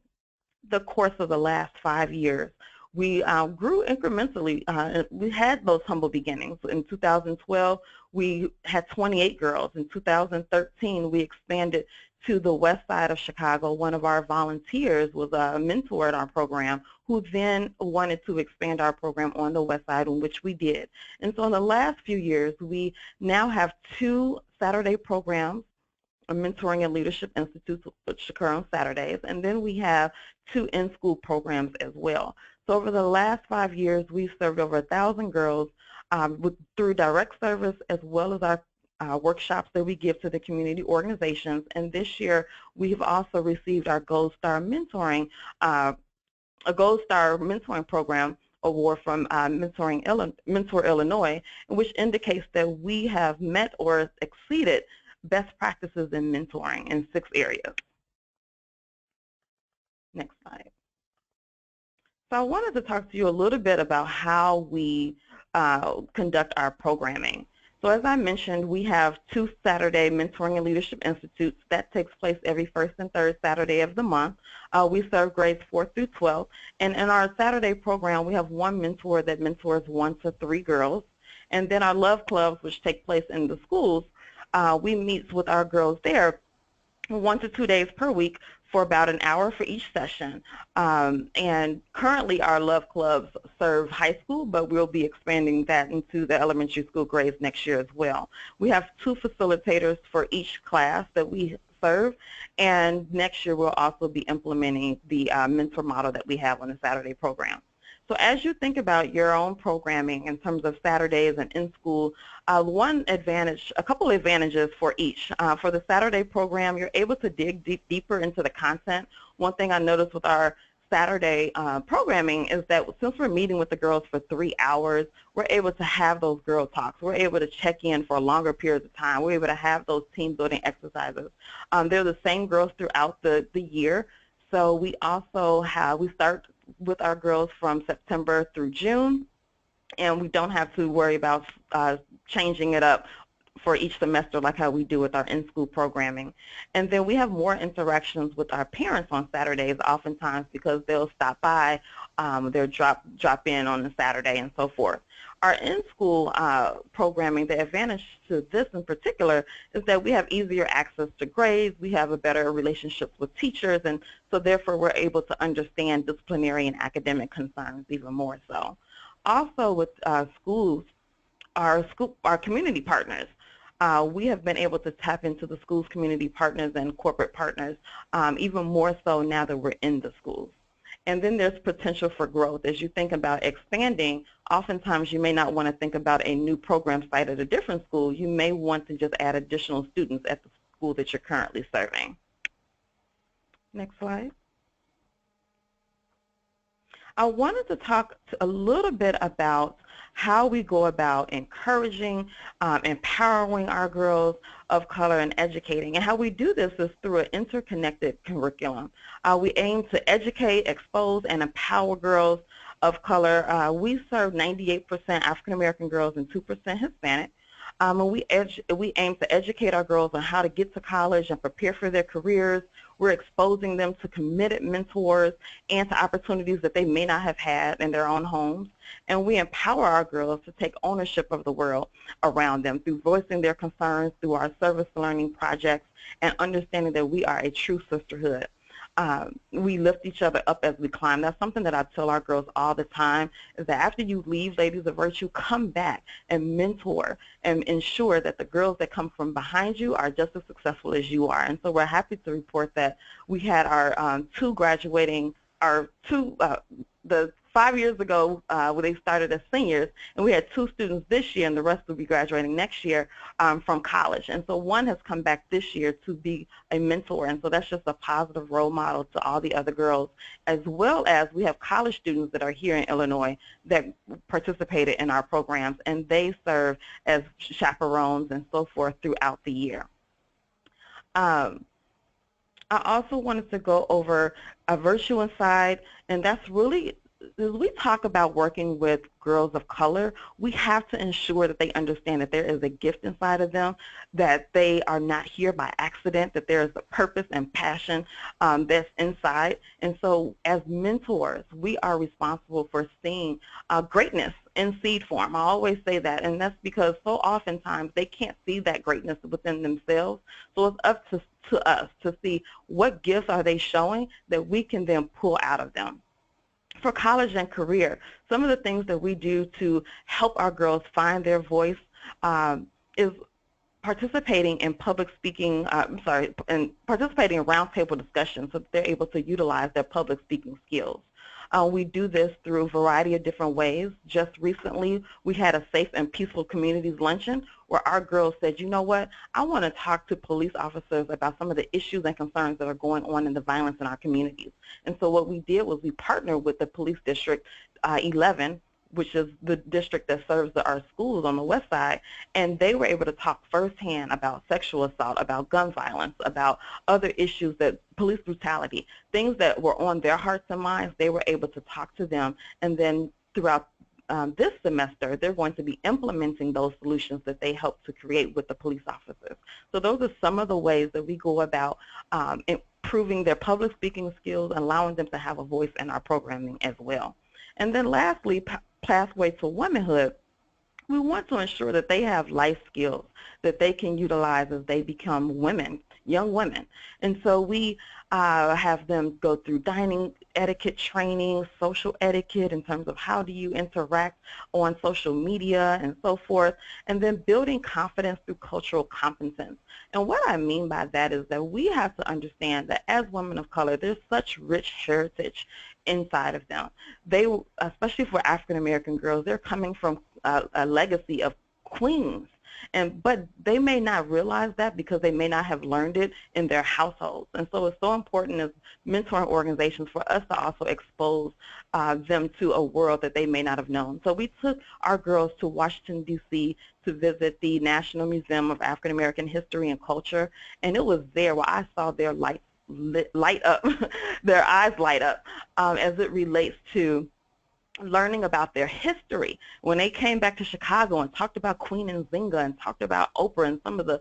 the course of the last 5 years, we grew incrementally. We had those humble beginnings. In 2012, we had 28 girls. In 2013, we expanded to the west side of Chicago. One of our volunteers was a mentor in our program who then wanted to expand our program on the west side, in which we did. And so in the last few years, we now have 2 Saturday programs, a Mentoring and Leadership Institute, which occur on Saturdays, and then we have 2 in-school programs as well. So over the last 5 years, we've served over 1,000 girls through direct service, as well as our workshops that we give to the community organizations. And this year, we've also received our Gold Star Mentoring, a Gold Star Mentoring Program award from Mentor Illinois, which indicates that we have met or exceeded best practices in mentoring in 6 areas. Next slide. So I wanted to talk to you a little bit about how we conduct our programming. So as I mentioned, we have 2 Saturday Mentoring and Leadership Institutes. That takes place every first and third Saturday of the month. We serve grades 4 through 12. And in our Saturday program, we have 1 mentor that mentors 1 to 3 girls. And then our love clubs, which take place in the schools, we meet with our girls there 1 to 2 days per week for about an hour for each session. And currently our love clubs serve high school, but we'll be expanding that into the elementary school grades next year as well. We have 2 facilitators for each class that we serve, and next year we'll also be implementing the mentor model that we have on the Saturday program. So as you think about your own programming in terms of Saturdays and in school, a couple of advantages for each. For the Saturday program, you're able to dig deeper into the content. One thing I noticed with our Saturday programming is that since we're meeting with the girls for 3 hours, we're able to have those girl talks. We're able to check in for longer periods of time. We're able to have those team building exercises. They're the same girls throughout the year. So we also we start with our girls from September through June, and we don't have to worry about changing it up for each semester like how we do with our in-school programming. And then we have more interactions with our parents on Saturdays oftentimes because they'll stop by, they'll drop in on a Saturday and so forth. Our in-school programming, the advantage to this in particular is that we have easier access to grades, we have a better relationship with teachers, and so therefore we're able to understand disciplinary and academic concerns even more so. Also with schools, our community partners, we have been able to tap into the school's community partners and corporate partners even more so now that we're in the schools. And then there's potential for growth. As you think about expanding, oftentimes you may not want to think about a new program site at a different school. You may want to just add additional students at the school that you're currently serving. Next slide. I wanted to talk a little bit about how we go about encouraging, empowering our girls of color and educating. And how we do this is through an interconnected curriculum. We aim to educate, expose, and empower girls of color. We serve 98% African American girls and 2% Hispanic. And we aim to educate our girls on how to get to college and prepare for their careers. We're exposing them to committed mentors and to opportunities that they may not have had in their own homes. And we empower our girls to take ownership of the world around them through voicing their concerns through our service learning projects and understanding that we are a true sisterhood. We lift each other up as we climb. That's something that I tell our girls all the time, is that after you leave Ladies of Virtue, come back and mentor and ensure that the girls that come from behind you are just as successful as you are. And so we're happy to report that we had our the 5 years ago when they started as seniors, and we had 2 students this year, and the rest will be graduating next year from college. And so one has come back this year to be a mentor, and so that's just a positive role model to all the other girls, as well as we have college students that are here in Illinois that participated in our programs, and they serve as chaperones and so forth throughout the year. I also wanted to go over a virtue inside, and that's really, as we talk about working with girls of color, we have to ensure that they understand that there is a gift inside of them, that they are not here by accident, that there is a purpose and passion that's inside. And so as mentors, we are responsible for seeing greatness in seed form. I always say that, and that's because so oftentimes they can't see that greatness within themselves. So it's up to us to see what gifts are they showing that we can then pull out of them. For college and career, some of the things that we do to help our girls find their voice is participating in public speaking, and participating in roundtable discussions so that they're able to utilize their public speaking skills. We do this through a variety of different ways. Just recently, we had a Safe and Peaceful Communities Luncheon where our girls said, you know what, I want to talk to police officers about some of the issues and concerns that are going on in the violence in our communities. And so what we did was we partnered with the Police District 11, which is the district that serves our schools on the west side, and they were able to talk firsthand about sexual assault, about gun violence, about other issues, that police brutality, things that were on their hearts and minds. They were able to talk to them, and then throughout this semester, they're going to be implementing those solutions that they helped to create with the police officers. So those are some of the ways that we go about improving their public speaking skills, allowing them to have a voice in our programming as well. And then lastly, Pathway to Womanhood, we want to ensure that they have life skills that they can utilize as they become women, young women. And so we have them go through dining etiquette training, social etiquette in terms of how do you interact on social media and so forth, and then building confidence through cultural competence. And what I mean by that is that we have to understand that as women of color, there's such rich heritage inside of them. They, especially for African American girls, they're coming from a legacy of queens, but they may not realize that because they may not have learned it in their households. And so it's so important as mentoring organizations for us to also expose them to a world that they may not have known. So we took our girls to Washington, D.C. to visit the National Museum of African American History and Culture, and it was there where I saw their light up, their eyes light up as it relates to learning about their history. When they came back to Chicago and talked about Queen Nzinga and talked about Oprah and some of the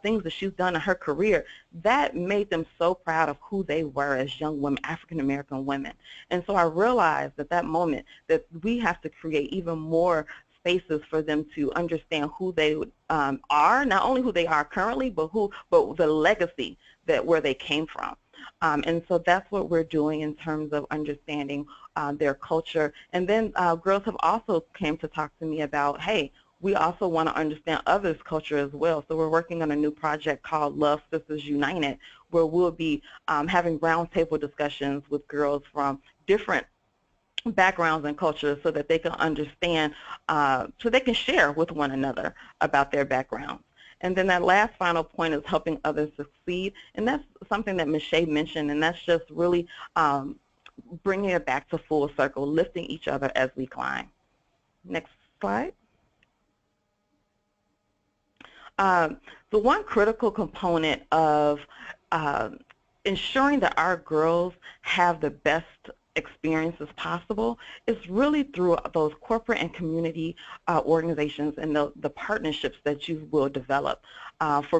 things that she's done in her career, that made them so proud of who they were as young women, African American women. And so I realized at that moment that we have to create even more spaces for them to understand who they are, not only who they are currently, but the legacy that where they came from. And so that's what we're doing in terms of understanding their culture. And then girls have also came to talk to me about, hey, we also want to understand others' culture as well. So we're working on a new project called Love Sisters United, where we'll be having roundtable discussions with girls from different backgrounds and cultures so that they can understand, so they can share with one another about their backgrounds. And then that last final point is helping others succeed, and that's something that Mischa mentioned, and that's just really bringing it back to full circle, lifting each other as we climb. Next slide. The one critical component of ensuring that our girls have the best experiences possible is really through those corporate and community organizations and the partnerships that you will develop.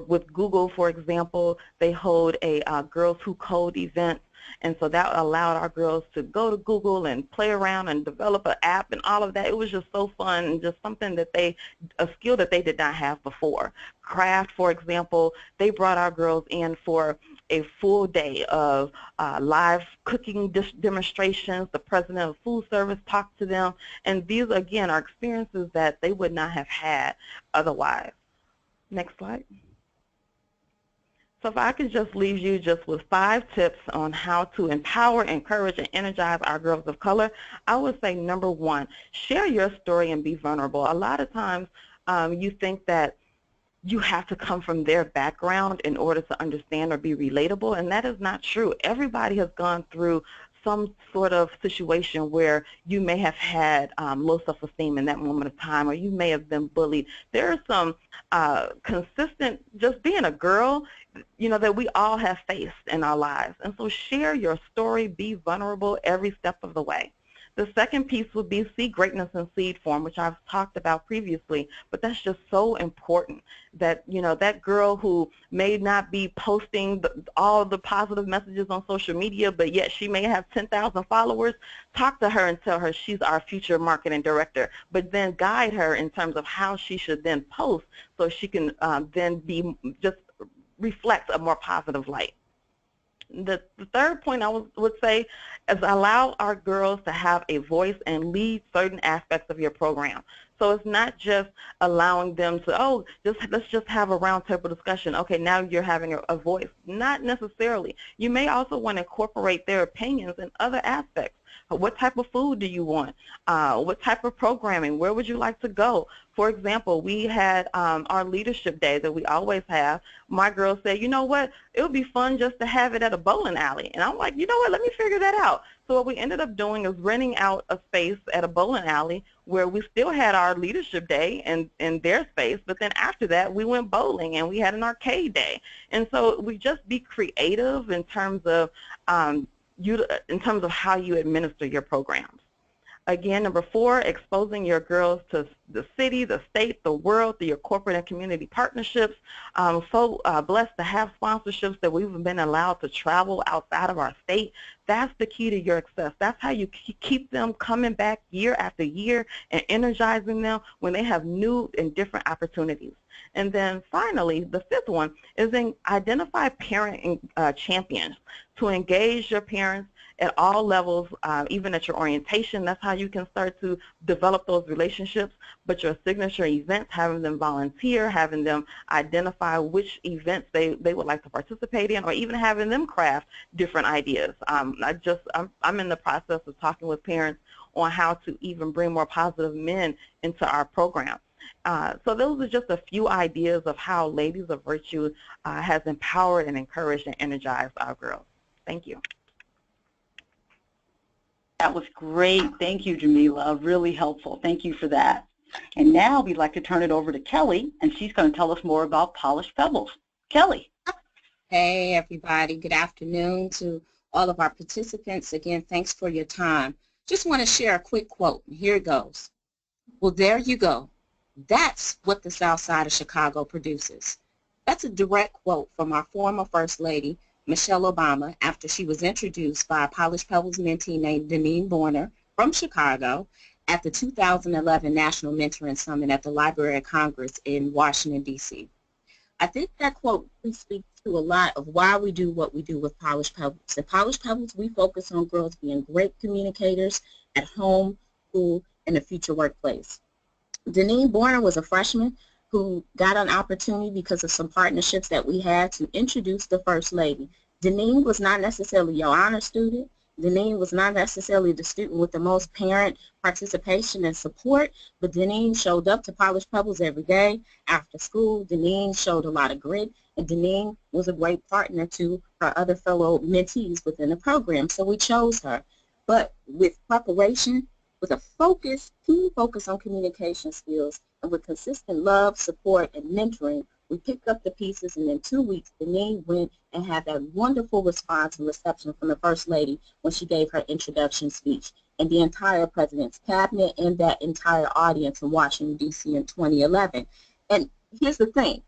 With Google, for example, they hold a Girls Who Code event. And so that allowed our girls to go to Google and play around and develop an app and all of that. It was just so fun and just something that a skill that they did not have before. Craft, for example, they brought our girls in for a full day of live cooking demonstrations. The president of food service talked to them. And these, again, are experiences that they would not have had otherwise. Next slide. So if I could just leave you just with 5 tips on how to empower, encourage, and energize our girls of color, I would say number 1, share your story and be vulnerable. A lot of times you think that you have to come from their background in order to understand or be relatable, and that is not true. Everybody has gone through some sort of situation where you may have had low self-esteem in that moment of time, or you may have been bullied. There are some consistent, just being a girl, that we all have faced in our lives. And so share your story, be vulnerable every step of the way. The second piece would be see greatness in seed form, which I've talked about previously, but that's just so important that, that girl who may not be posting all the positive messages on social media, but yet she may have 10,000 followers, talk to her and tell her she's our future marketing director, but then guide her in terms of how she should then post so she can then be just reflect a more positive light. The third point I would say is allow our girls to have a voice and lead certain aspects of your program. So it's not just allowing them to, let's just have a roundtable discussion. Okay, now you're having a voice. Not necessarily. You may also want to incorporate their opinions in other aspects. What type of food do you want? What type of programming? Where would you like to go? For example, we had our leadership day that we always have. My girls said, you know what, it would be fun just to have it at a bowling alley. And I'm like, you know what, let me figure that out. So what we ended up doing is renting out a space at a bowling alley where we still had our leadership day in their space, but then after that we went bowling and we had an arcade day. And so we just be creative in terms of how you administer your programs. Again, number 4, exposing your girls to the city, the state, the world through your corporate and community partnerships. I'm so blessed to have sponsorships that we've been allowed to travel outside of our state. That's the key to your success. That's how you keep them coming back year after year and energizing them when they have new and different opportunities. And then finally, the 5th one is identify parent champions to engage your parents at all levels, even at your orientation. That's how you can start to develop those relationships. But your signature events, having them volunteer, having them identify which events they would like to participate in, or even having them craft different ideas. I'm in the process of talking with parents on how to even bring more positive men into our program. So those are just a few ideas of how Ladies of Virtue has empowered and encouraged and energized our girls. Thank you.
That was great. Thank you, Jamila. Really helpful. Thank you for that. And now we'd like to turn it over to Kelly, and she's going to tell us more about Polished Pebbles. Kelly.
Hey, everybody. Good afternoon to all of our participants. Again, thanks for your time. Just want to share a quick quote. Here it goes. Well, there you go. That's what the South Side of Chicago produces. That's a direct quote from our former First Lady, Michelle Obama, after she was introduced by a Polished Pebbles mentee named Deneen Borner from Chicago at the 2011 National Mentoring Summit at the Library of Congress in Washington, D.C. I think that quote speaks to a lot of why we do what we do with Polished Pebbles. At Polished Pebbles, we focus on girls being great communicators at home, school, and the future workplace. Deneen Borner was a freshman who got an opportunity because of some partnerships that we had to introduce the First Lady. Deneen was not necessarily your honor student. Deneen was not necessarily the student with the most parent participation and support, but Deneen showed up to Polished Pebbles every day after school. Deneen showed a lot of grit, and Deneen was a great partner to her other fellow mentees within the program, so we chose her. But with preparation, with a focus, keen focus on communication skills, and with consistent love, support, and mentoring, we picked up the pieces, and in 2 weeks, Deneen went and had that wonderful response and reception from the First Lady when she gave her introduction speech, and the entire President's Cabinet and that entire audience in Washington, D.C. in 2011. And here's the thing.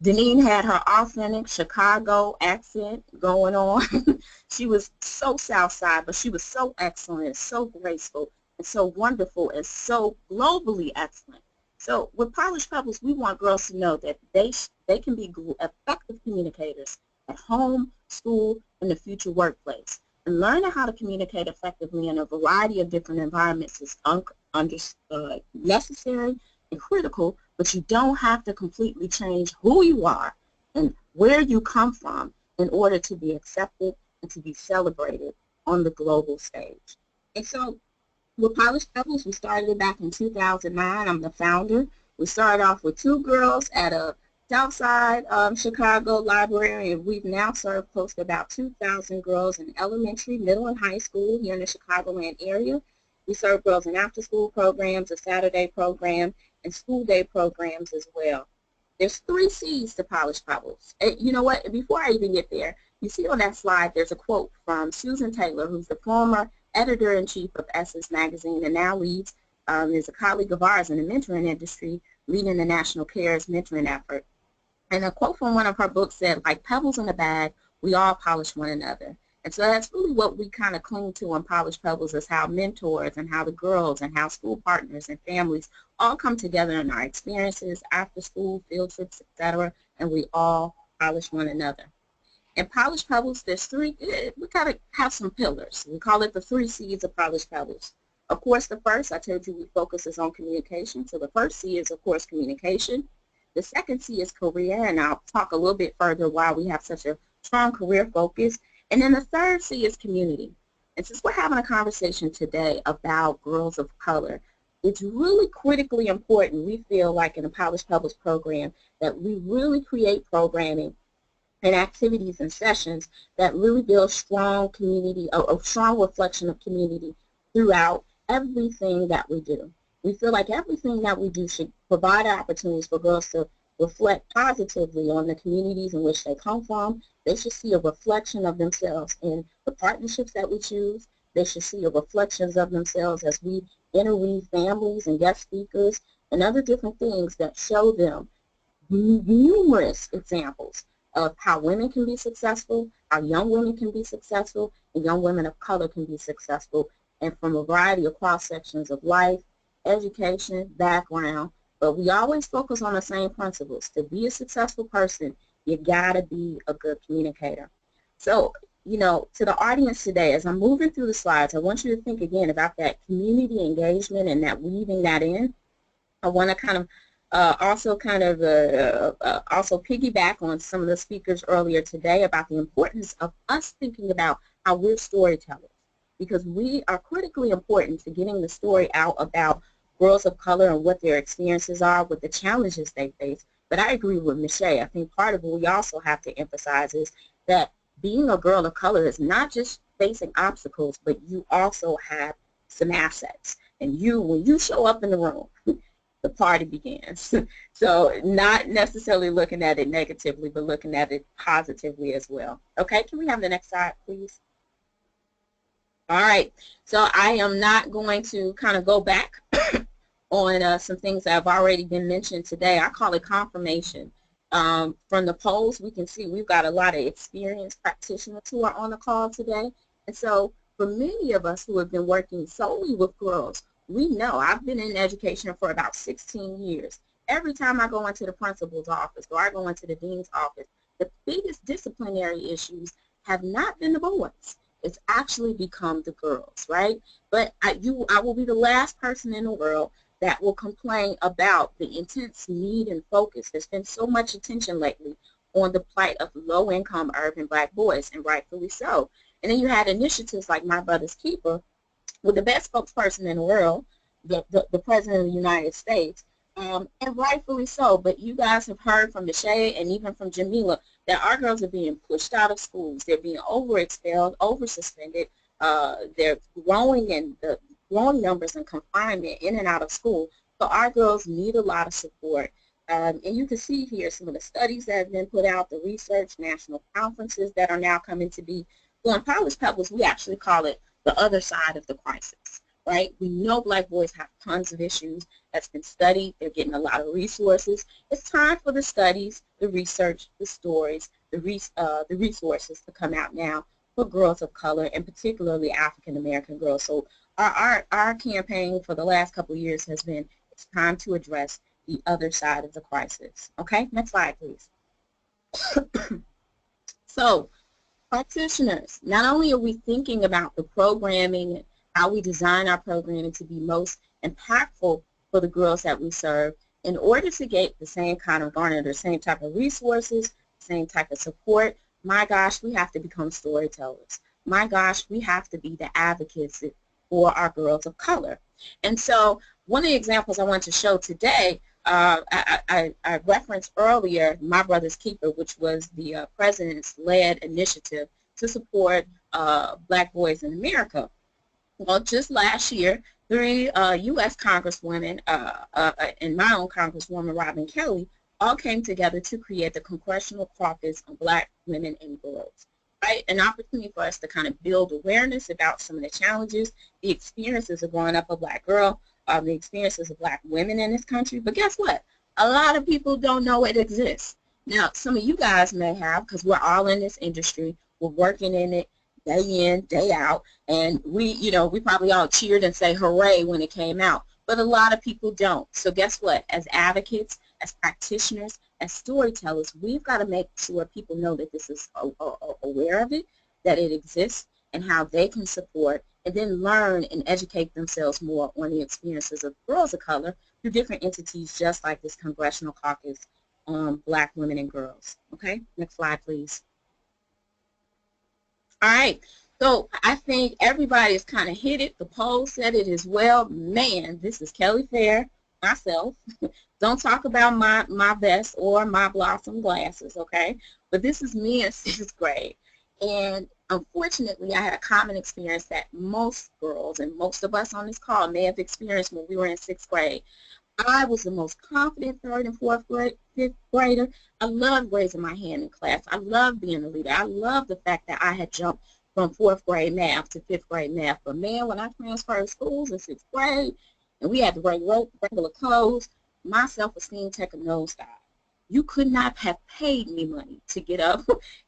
Deneen had her authentic Chicago accent going on. She was so Southside, but she was so excellent, so graceful, and so wonderful, and so globally excellent. So with Polished Pebbles, we want girls to know that they can be effective communicators at home, school, and the future workplace. And learning how to communicate effectively in a variety of different environments is necessary and critical, but you don't have to completely change who you are and where you come from in order to be accepted and to be celebrated on the global stage. And so with Polished Pebbles, we started it back in 2009. I'm the founder. We started off with 2 girls at a Southside Chicago library, and we've now served close to about 2,000 girls in elementary, middle, and high school here in the Chicagoland area. We serve girls in after-school programs, a Saturday program, and school day programs as well. There's 3 C's to Polished Pebbles. And you know what? Before I even get there, you see on that slide there's a quote from Susan Taylor, who's the former editor-in-chief of Essence Magazine and now leads, is a colleague of ours in the mentoring industry, leading the National Cares mentoring effort. And a quote from one of her books said, like pebbles in a bag, we all polish one another. And so that's really what we kind of cling to on Polished Pebbles, is how mentors and how the girls and how school partners and families all come together in our experiences, after school, field trips, etc., and we all polish one another. In Polished Pebbles, there's 3, we got to have some pillars. We call it the 3 C's of Polished Pebbles. Of course, the first, I told you, we focus is on communication. So the first C is, of course, communication. The second C is career, and I'll talk a little bit further why we have such a strong career focus. And then the third C is community. And since we're having a conversation today about girls of color, it's really critically important, we feel like in the Polished Pebbles program, that we really create programming and activities and sessions that really build strong community, a strong reflection of community throughout everything that we do. We feel like everything that we do should provide opportunities for girls to reflect positively on the communities in which they come from. They should see a reflection of themselves in the partnerships that we choose. They should see a reflections of themselves as we interweave families and guest speakers and other different things that show them numerous examples of how women can be successful, how young women can be successful, and young women of color can be successful, and from a variety of cross-sections of life, education, background. But we always focus on the same principles. To be a successful person, you gotta be a good communicator. So, you know, to the audience today, as I'm moving through the slides, I want you to think again about that community engagement and that weaving that in. I want to kind of also piggyback on some of the speakers earlier today about the importance of us thinking about how we're storytellers, because we are critically important to getting the story out about girls of color and what their experiences are, what the challenges they face. But I agree with Mischa. I think part of what we also have to emphasize is that being a girl of color is not just facing obstacles, but you also have some assets. And when you show up in the room, the party begins. So not necessarily looking at it negatively, but looking at it positively as well. Okay, can we have the next slide, please? All right, so I am not going to kind of go back on some things that have already been mentioned today. I call it confirmation. From the polls, we can see we've got a lot of experienced practitioners who are on the call today. And so for many of us who have been working solely with girls, we know I've been in education for about 16 years. Every time I go into the principal's office or I go into the dean's office, the biggest disciplinary issues have not been the boys. It's actually become the girls, right? But I will be the last person in the world that will complain about the intense need and focus. There's been so much attention lately on the plight of low-income urban black boys, and rightfully so. And then you had initiatives like My Brother's Keeper with the best spokesperson in the world, the President of the United States, and rightfully so. But you guys have heard from Mischa and even from Jamila that our girls are being pushed out of schools. They're being over-expelled, over-suspended. they're growing in the growing numbers and confinement in and out of school. So our girls need a lot of support. And you can see here some of the studies that have been put out, the research, national conferences that are now coming to be. Well, in Polished Pebbles, we actually call it the other side of the crisis, right? We know black boys have tons of issues. That's been studied. They're getting a lot of resources. It's time for the studies, the research, the stories, the resources to come out now for girls of color, and particularly African-American girls. So our campaign for the last couple of years has been, it's time to address the other side of the crisis. Okay, next slide, please. So, practitioners, not only are we thinking about the programming and how we design our programming to be most impactful for the girls that we serve, in order to get the same kind of garner, the same type of resources, same type of support, my gosh, we have to become storytellers. My gosh, we have to be the advocates for our girls of color. And so one of the examples I want to show today, I referenced earlier My Brother's Keeper, which was the president's led initiative to support black boys in America. Well, just last year, 3 U.S. congresswomen and my own congresswoman, Robin Kelly, all came together to create the Congressional Caucus on Black Women and Girls. Right? An opportunity for us to kind of build awareness about some of the challenges, the experiences of growing up a black girl, the experiences of black women in this country. But guess what? A lot of people don't know it exists. Now, some of you guys may have, because we're all in this industry. We're working in it day in, day out, and we probably all cheered and say hooray when it came out. But a lot of people don't. So guess what? As advocates, as practitioners, as storytellers, we've got to make sure people know that this is aware of it, that it exists, and how they can support, and then learn and educate themselves more on the experiences of girls of color through different entities just like this Congressional Caucus on Black Women and Girls. Okay, next slide, please. All right, so I think everybody has kind of hit it. The poll said it as well. Man, this is Kelly Fair, myself. Don't talk about my vest or my blossom glasses, okay? But this is me in 6th grade. And unfortunately, I had a common experience that most girls and most of us on this call may have experienced when we were in 6th grade. I was the most confident 3rd and 4th grade, 5th grader. I loved raising my hand in class. I loved being a leader. I loved the fact that I had jumped from 4th grade math to 5th grade math. But man, when I transferred schools in 6th grade and we had to wear regular clothes, my self-esteem took a nosedive. You could not have paid me money to get up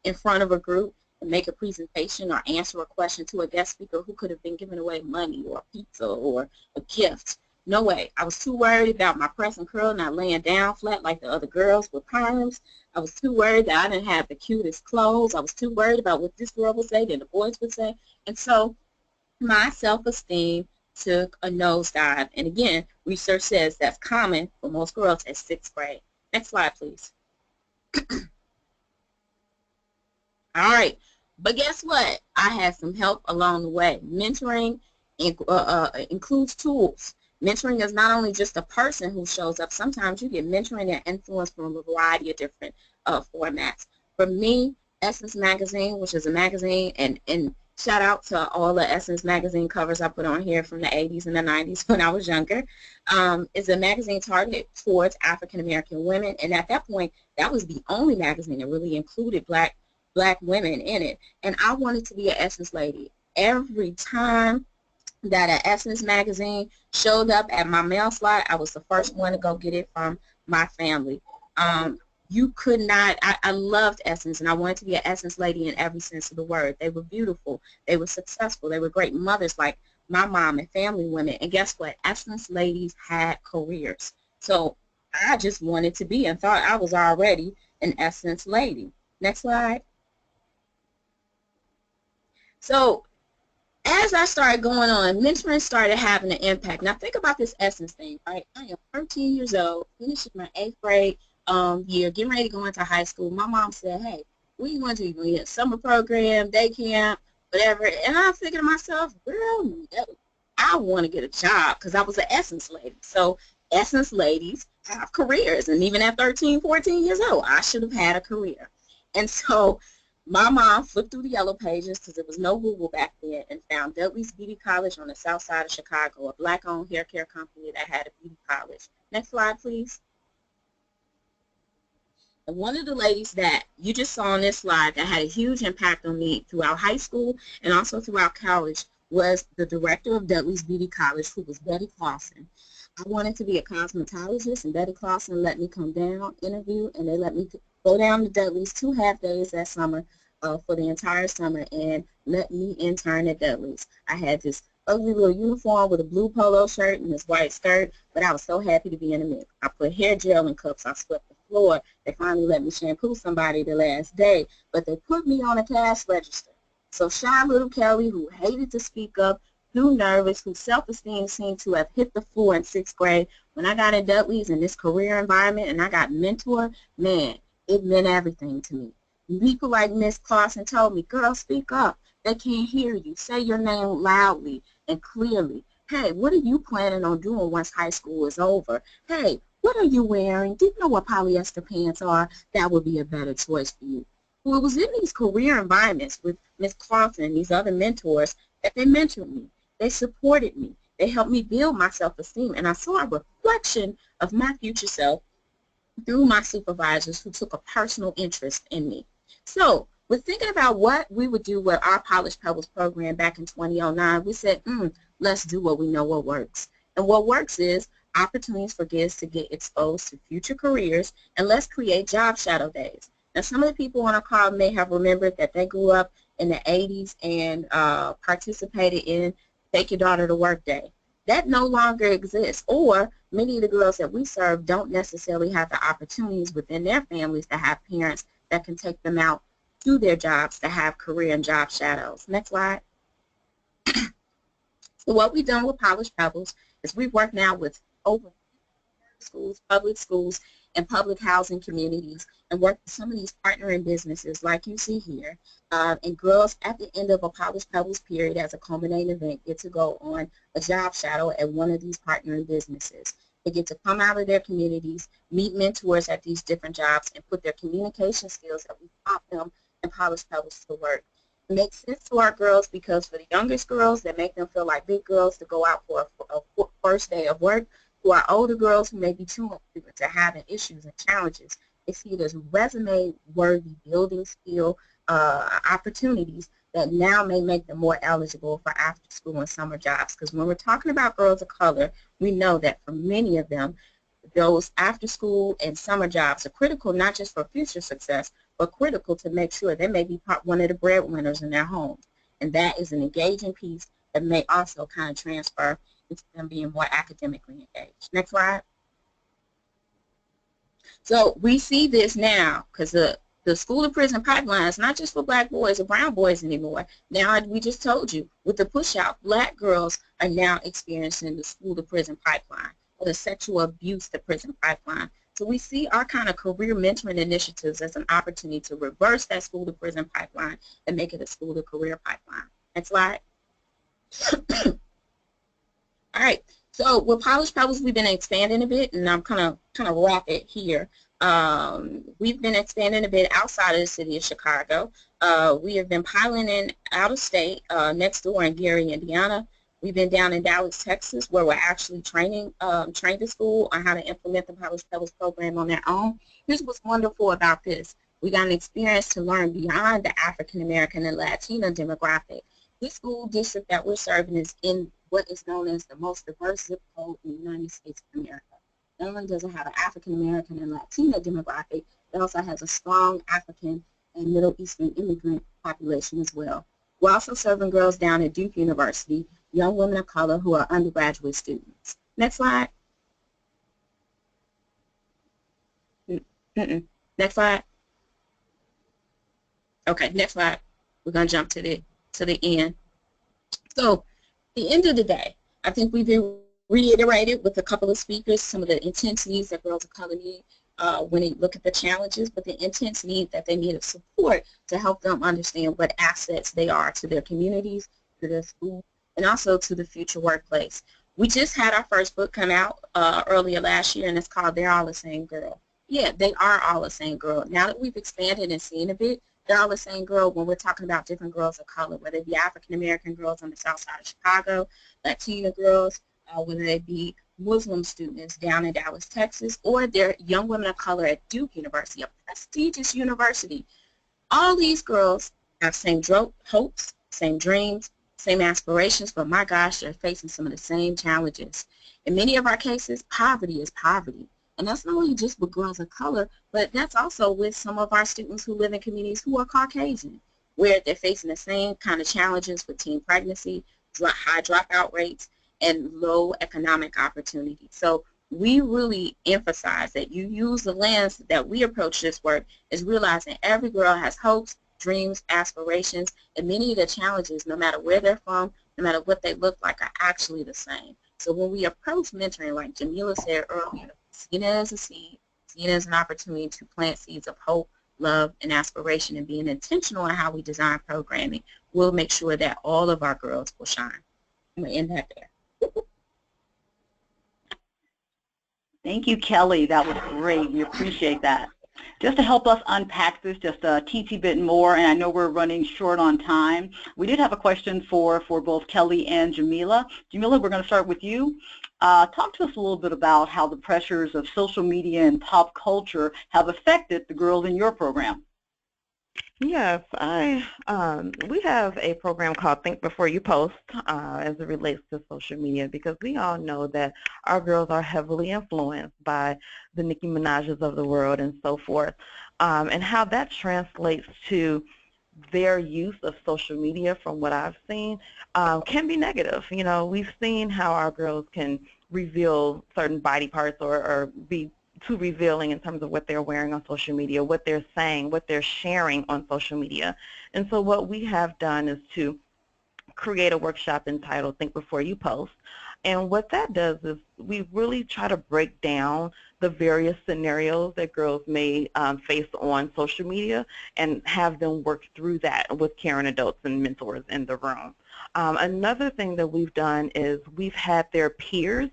in front of a group and make a presentation or answer a question to a guest speaker who could have been giving away money or pizza or a gift. No way. I was too worried about my press and curl not laying down flat like the other girls with perms. I was too worried that I didn't have the cutest clothes. I was too worried about what this girl would say than the boys would say. And so my self-esteem took a nosedive. And again, research says that's common for most girls at 6th grade. Next slide, please. All right. But guess what? I had some help along the way. Mentoring includes tools. Mentoring is not only just a person who shows up. Sometimes you get mentoring and influence from a variety of different formats. For me, Essence Magazine, which is a magazine, and shout out to all the Essence Magazine covers I put on here from the 80s and the 90s when I was younger, is a magazine targeted towards African American women. And at that point, that was the only magazine that really included black women in it. And I wanted to be an Essence lady. Every time that an Essence magazine showed up at my mail slot, I was the first one to go get it from my family. You could not, I loved Essence, and I wanted to be an Essence lady in every sense of the word. They were beautiful. They were successful. They were great mothers like my mom and family women. And guess what? Essence ladies had careers. So I just wanted to be and thought I was already an Essence lady. Next slide. So as I started going on, mentoring started having an impact. Now think about this Essence thing, right? I am 13 years old, finishing my 8th grade year, getting ready to go into high school. My mom said, hey, what do you want to do? You want to get a summer program, day camp, whatever? And I'm thinking to myself, girl, no, I want to get a job because I was an Essence lady. So Essence ladies have careers. And even at 13, 14 years old, I should have had a career. And so My mom flipped through the yellow pages because there was no Google back then and found Dudley's Beauty College on the south side of Chicago, a black-owned hair care company that had a beauty college. Next slide, please. And one of the ladies that you just saw on this slide that had a huge impact on me throughout high school and also throughout college was the director of Dudley's Beauty College, who was Betty Clausen. I wanted to be a cosmetologist, and Betty Clausen let me come down, interview, and they let me go down to Dudley's 2 half days that summer for the entire summer and let me intern at Dudley's. I had this ugly little uniform with a blue polo shirt and this white skirt, but I was so happy to be in the mix. I put hair gel in cups. I swept the floor. They finally let me shampoo somebody the last day, but they put me on a cash register. So shy little Kelly, who hated to speak up, too nervous, whose self-esteem seemed to have hit the floor in 6th grade, when I got at Dudley's in this career environment and I got mentored, man, it meant everything to me. People like Miss Clausen told me, girl, speak up. They can't hear you. Say your name loudly and clearly. Hey, what are you planning on doing once high school is over? Hey, what are you wearing? Do you know what polyester pants are? That would be a better choice for you. Well, it was in these career environments with Miss Clausen and these other mentors that they mentored me. They supported me. They helped me build my self-esteem, and I saw a reflection of my future self through my supervisors who took a personal interest in me. So we're thinking about what we would do with our Polished Pebbles program back in 2009. We said, let's do what we know what works. And what works is opportunities for kids to get exposed to future careers, and let's create job shadow days. Now, some of the people on our call may have remembered that they grew up in the 80s and participated in Take Your Daughter to Work Day. That no longer exists, or many of the girls that we serve don't necessarily have the opportunities within their families to have parents that can take them out to their jobs to have career and job shadows. Next slide. So what we've done with Polished Pebbles is we've worked now with over schools, and public housing communities, and worked with some of these partnering businesses like you see here. And girls at the end of a Polished Pebbles period as a culminating event get to go on a job shadow at one of these partnering businesses. They get to come out of their communities, meet mentors at these different jobs, and put their communication skills that we taught them in Polished Pebbles to work. It makes sense to our girls because for the youngest girls that make them feel like big girls to go out for a first day of work, to our older girls who may be too old to having issues and challenges, they see it as resume-worthy building skill opportunities that now may make them more eligible for after-school and summer jobs. Because when we're talking about girls of color, we know that for many of them, those after-school and summer jobs are critical not just for future success, but critical to make sure they may be one of the breadwinners in their homes. And that is an engaging piece that may also kind of transfer into them being more academically engaged. Next slide. So we see this now because the school to prison pipeline is not just for black boys or brown boys anymore. Now, we just told you, with the push out, black girls are now experiencing the school to prison pipeline or the sexual abuse to prison pipeline. So we see our kind of career mentoring initiatives as an opportunity to reverse that school to prison pipeline and make it a school to career pipeline. Next slide. All right. So with Polished Pebbles, we've been expanding a bit, and I'm kind of wrap it here. We've been expanding a bit outside of the city of Chicago. We have been piloting out of state, next door in Gary, Indiana. We've been down in Dallas, Texas, where we're actually training the school on how to implement the Polished Pebbles program on their own. Here's what's wonderful about this. We got an experience to learn beyond the African American and Latino demographic. This school district that we're serving is in what is known as the most diverse zip code in the United States of America. Not only does it have an African American and Latino demographic, it also has a strong African and Middle Eastern immigrant population as well. We're also serving girls down at Duke University, young women of color who are undergraduate students. Next slide. Next slide. Okay, next slide. We're going to jump to the end. So, at the end of the day, I think we've reiterated with a couple of speakers some of the intense needs that girls of color need when they look at the challenges, but the intense need that they need of support to help them understand what assets they are to their communities, to their school, and also to the future workplace. We just had our first book come out earlier last year, and it's called They're All the Same Girl. Yeah, they are all the same girl. Now that we've expanded and seen a bit, they're all the same girl when we're talking about different girls of color, whether it be African American girls on the south side of Chicago, Latina girls, whether they be Muslim students down in Dallas, Texas, or they're young women of color at Duke University, a prestigious university. All these girls have same hopes, same dreams, same aspirations, but my gosh, they're facing some of the same challenges. In many of our cases, poverty is poverty. And that's not only just with girls of color, but that's also with some of our students who live in communities who are Caucasian, where they're facing the same kind of challenges with teen pregnancy, high dropout rates, and low economic opportunity. So we really emphasize that you use the lens that we approach this work is realizing every girl has hopes, dreams, aspirations, and many of the challenges, no matter where they're from, no matter what they look like, are actually the same. So when we approach mentoring, like Jamila said earlier, seen it as a seed, seen it as an opportunity to plant seeds of hope, love, and aspiration, and being intentional in how we design programming, we'll make sure that all of our girls will shine. I'm going to end that there.
Thank you, Kelly. That was great. We appreciate that. Just to help us unpack this just a teensy bit more, and I know we're running short on time, we did have a question for both Kelly and Jamila. Jamila, we're going to start with you. Talk to us a little bit about how the pressures of social media and pop culture have affected the girls in your program.
Yes, we have a program called Think Before You Post as it relates to social media, because we all know that our girls are heavily influenced by the Nicki Minaj's of the world and so forth, and how that translates to their use of social media, from what I've seen, can be negative. You know, we've seen how our girls can reveal certain body parts or be too revealing in terms of what they're wearing on social media, what they're saying, what they're sharing on social media. And so what we have done is to create a workshop entitled Think Before You Post. And what that does is we really try to break down the various scenarios that girls may face on social media and have them work through that with caring adults and mentors in the room. Another thing that we've done is we've had their peers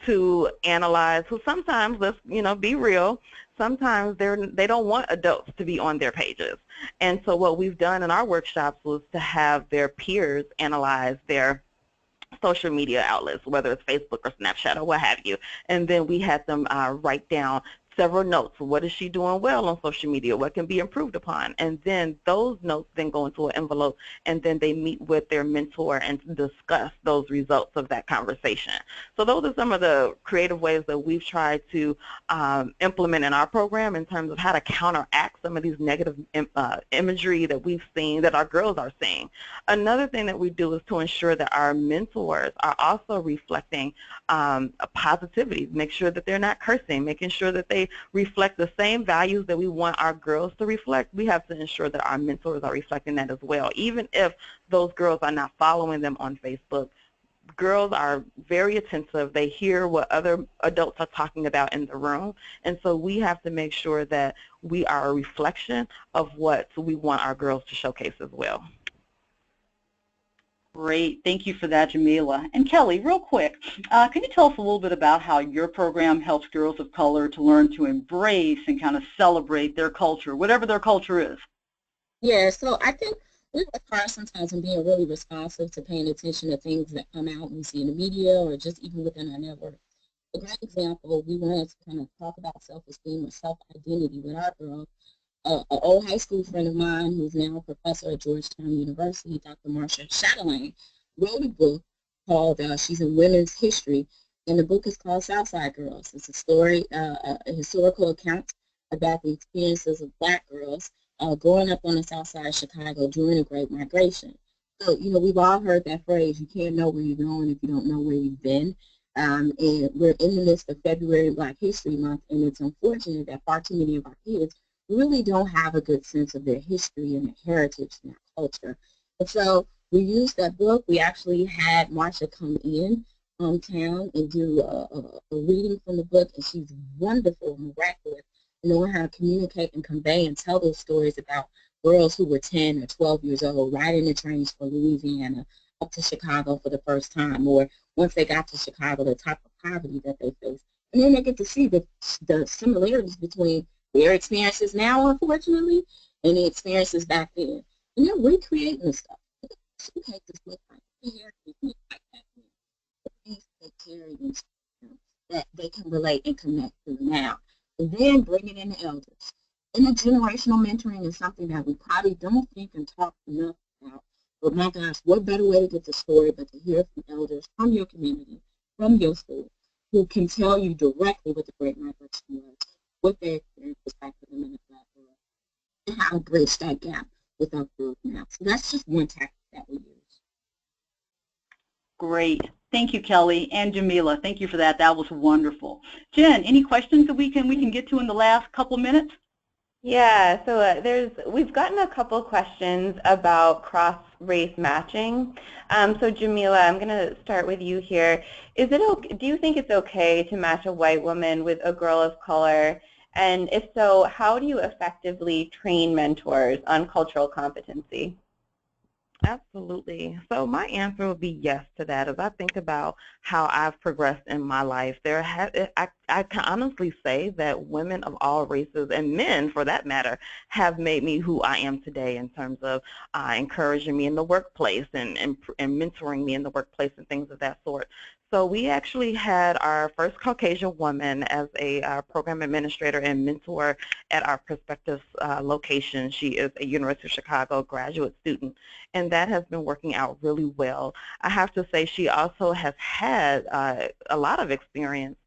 to analyze, who sometimes, let's be real, sometimes they don't want adults to be on their pages. And so what we've done in our workshops was to have their peers analyze their social media outlets, whether it's Facebook or Snapchat or what have you, and then we had them write down several notes. What is she doing well on social media? What can be improved upon? And then those notes then go into an envelope, and then they meet with their mentor and discuss those results of that conversation. So those are some of the creative ways that we've tried to implement in our program in terms of how to counteract some of these negative imagery that we've seen, that our girls are seeing. Another thing that we do is to ensure that our mentors are also reflecting a positivity, make sure that they're not cursing, making sure that they reflect the same values that we want our girls to reflect. We have to ensure that our mentors are reflecting that as well. Even if those girls are not following them on Facebook, girls are very attentive. They hear what other adults are talking about in the room, and so we have to make sure that we are a reflection of what we want our girls to showcase as well.
Great. Thank you for that, Jamila. And Kelly, real quick, can you tell us a little bit about how your program helps girls of color to learn to embrace and kind of celebrate their culture, whatever their culture is?
Yeah, so I think we work hard sometimes in being really responsive to paying attention to things that come out and we see in the media or just even within our network. A great example, we wanted to kind of talk about self-esteem or self-identity with our girls. An old high school friend of mine who's now a professor at Georgetown University, Dr. Mischa Toland, wrote a book called She's in Women's History, and the book is called Southside Girls. It's a story, a historical account about the experiences of black girls growing up on the south side of Chicago during the Great Migration. So, we've all heard that phrase, you can't know where you're going if you don't know where you've been. And we're in the midst of February Black History Month, and it's unfortunate that far too many of our kids really don't have a good sense of their history and their heritage and their culture. And so we used that book. We actually had Mischa come in town and do a reading from the book, and she's wonderful, miraculous, knowing how to communicate and convey and tell those stories about girls who were 10 or 12 years old riding the trains from Louisiana up to Chicago for the first time, or once they got to Chicago, the type of poverty that they faced. And then they get to see the similarities between their experiences now, unfortunately, and the experiences back then. And they're recreating this stuff. She had this look like her hair look like that. Things that carry these that they can relate and connect to now. And then bringing in the elders. Intergenerational mentoring is something that we probably don't think and talk enough about. But my gosh, what better way to get the story but to hear from elders from your community, from your school, who can tell you directly what the Great Migration was, what their experience was back for them in the Black world, and how to bridge that gap with our growth now. So that's just one tactic that we use.
Great. Thank you, Kelly, and Jamila. Thank you for that. That was wonderful. Jen, any questions that we can get to in the last couple minutes?
Yeah, so we've gotten a couple questions about cross-race matching. So Jamila, I'm going to start with you here. Do you think it's okay to match a white woman with a girl of color? And if so, how do you effectively train mentors on cultural competency?
Absolutely. So my answer would be yes to that. As I think about how I've progressed in my life, I can honestly say that women of all races, and men for that matter, have made me who I am today in terms of encouraging me in the workplace and mentoring me in the workplace and things of that sort. So we actually had our first Caucasian woman as a program administrator and mentor at our prospective location. She is a University of Chicago graduate student, and that has been working out really well. I have to say she also has had a lot of experience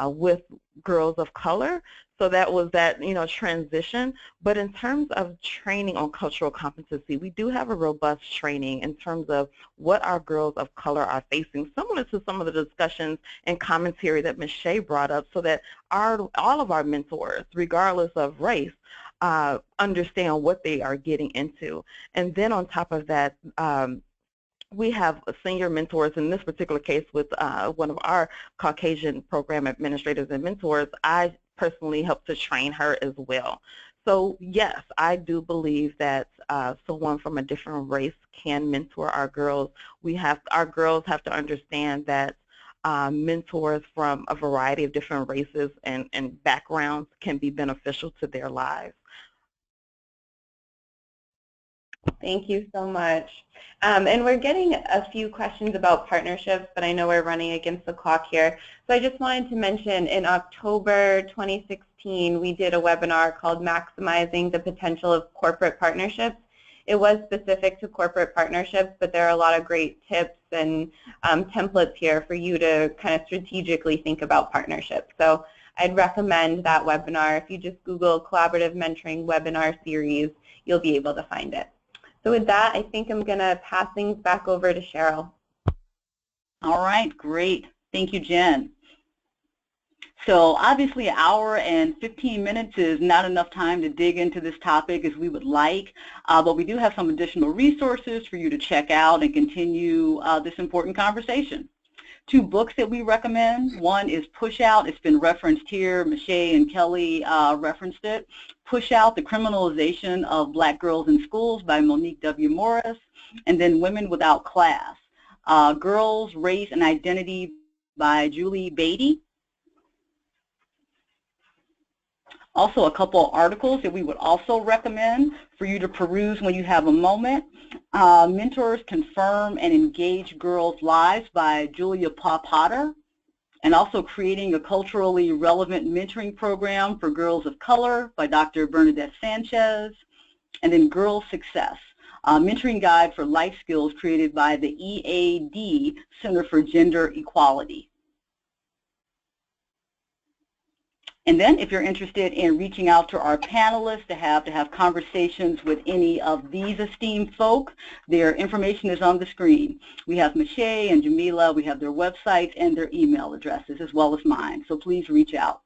with girls of color, so that was that transition. But in terms of training on cultural competency, we do have a robust training in terms of what our girls of color are facing, similar to some of the discussions and commentary that Mischa brought up, so that all of our mentors, regardless of race, understand what they are getting into. And then on top of that, we have senior mentors. In this particular case with one of our Caucasian program administrators and mentors, I personally helped to train her as well. So yes, I do believe that someone from a different race can mentor our girls. Our girls have to understand that mentors from a variety of different races and backgrounds can be beneficial to their lives.
Thank you so much. And we're getting a few questions about partnerships, but I know we're running against the clock here. So I just wanted to mention in October 2016, we did a webinar called Maximizing the Potential of Corporate Partnerships. It was specific to corporate partnerships, but there are a lot of great tips and templates here for you to kind of strategically think about partnerships. So I'd recommend that webinar. If you just Google Collaborative Mentoring Webinar Series, you'll be able to find it. So with that, I think I'm going to pass things back over to Cheryl.
All right, great. Thank you, Jen. So obviously an hour and 15 minutes is not enough time to dig into this topic as we would like, but we do have some additional resources for you to check out and continue this important conversation. 2 books that we recommend. One is Push Out. It's been referenced here. Mischa and Kelly referenced it. Push Out, The Criminalization of Black Girls in Schools by Monique W. Morris. And then Women Without Class, Girls, Race, and Identity by Julie Beatty. Also a couple articles that we would also recommend for you to peruse when you have a moment. Mentors Confirm and Engage Girls' Lives by Julia Potter, and also Creating a Culturally Relevant Mentoring Program for Girls of Color by Dr. Bernadette Sanchez, and then Girls Success, Mentoring Guide for Life Skills created by the EAD Center for Gender Equality. And then if you're interested in reaching out to our panelists to have conversations with any of these esteemed folk, their information is on the screen. We have Mischa and Jamila, we have their websites and their email addresses as well as mine, so please reach out.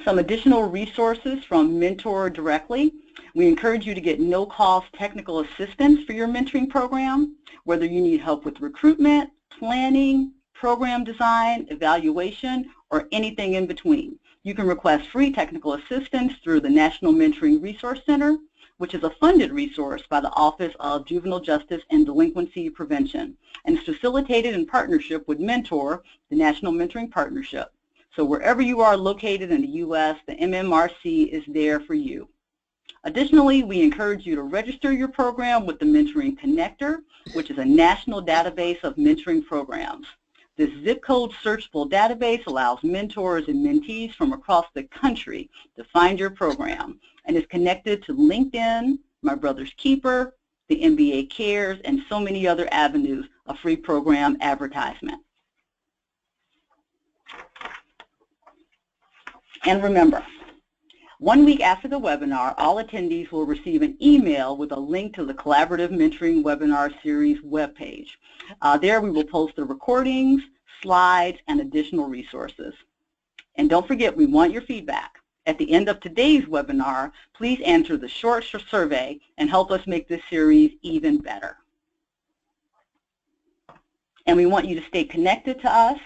Some additional resources from Mentor Directly. We encourage you to get no-cost technical assistance for your mentoring program, whether you need help with recruitment, planning, program design, evaluation, or anything in between. You can request free technical assistance through the National Mentoring Resource Center, which is a funded resource by the Office of Juvenile Justice and Delinquency Prevention, and is facilitated in partnership with Mentor, the National Mentoring Partnership. So wherever you are located in the U.S., the MMRC is there for you. Additionally, we encourage you to register your program with the Mentoring Connector, which is a national database of mentoring programs. This zip code searchable database allows mentors and mentees from across the country to find your program and is connected to LinkedIn, My Brother's Keeper, the MBA Cares, and so many other avenues of free program advertisement. And remember, 1 week after the webinar, all attendees will receive an email with a link to the Collaborative Mentoring Webinar Series webpage. There we will post the recordings, slides, and additional resources. And don't forget, we want your feedback. At the end of today's webinar, please answer the short survey and help us make this series even better. And we want you to stay connected to us.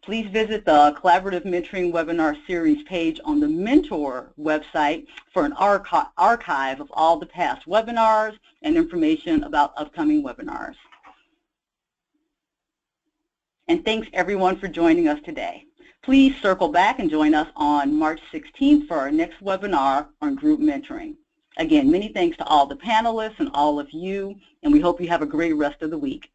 Please visit the Collaborative Mentoring Webinar Series page on the Mentor website for an archive of all the past webinars and information about upcoming webinars. And thanks everyone for joining us today. Please circle back and join us on March 16th for our next webinar on group mentoring. Again, many thanks to all the panelists and all of you, and we hope you have a great rest of the week.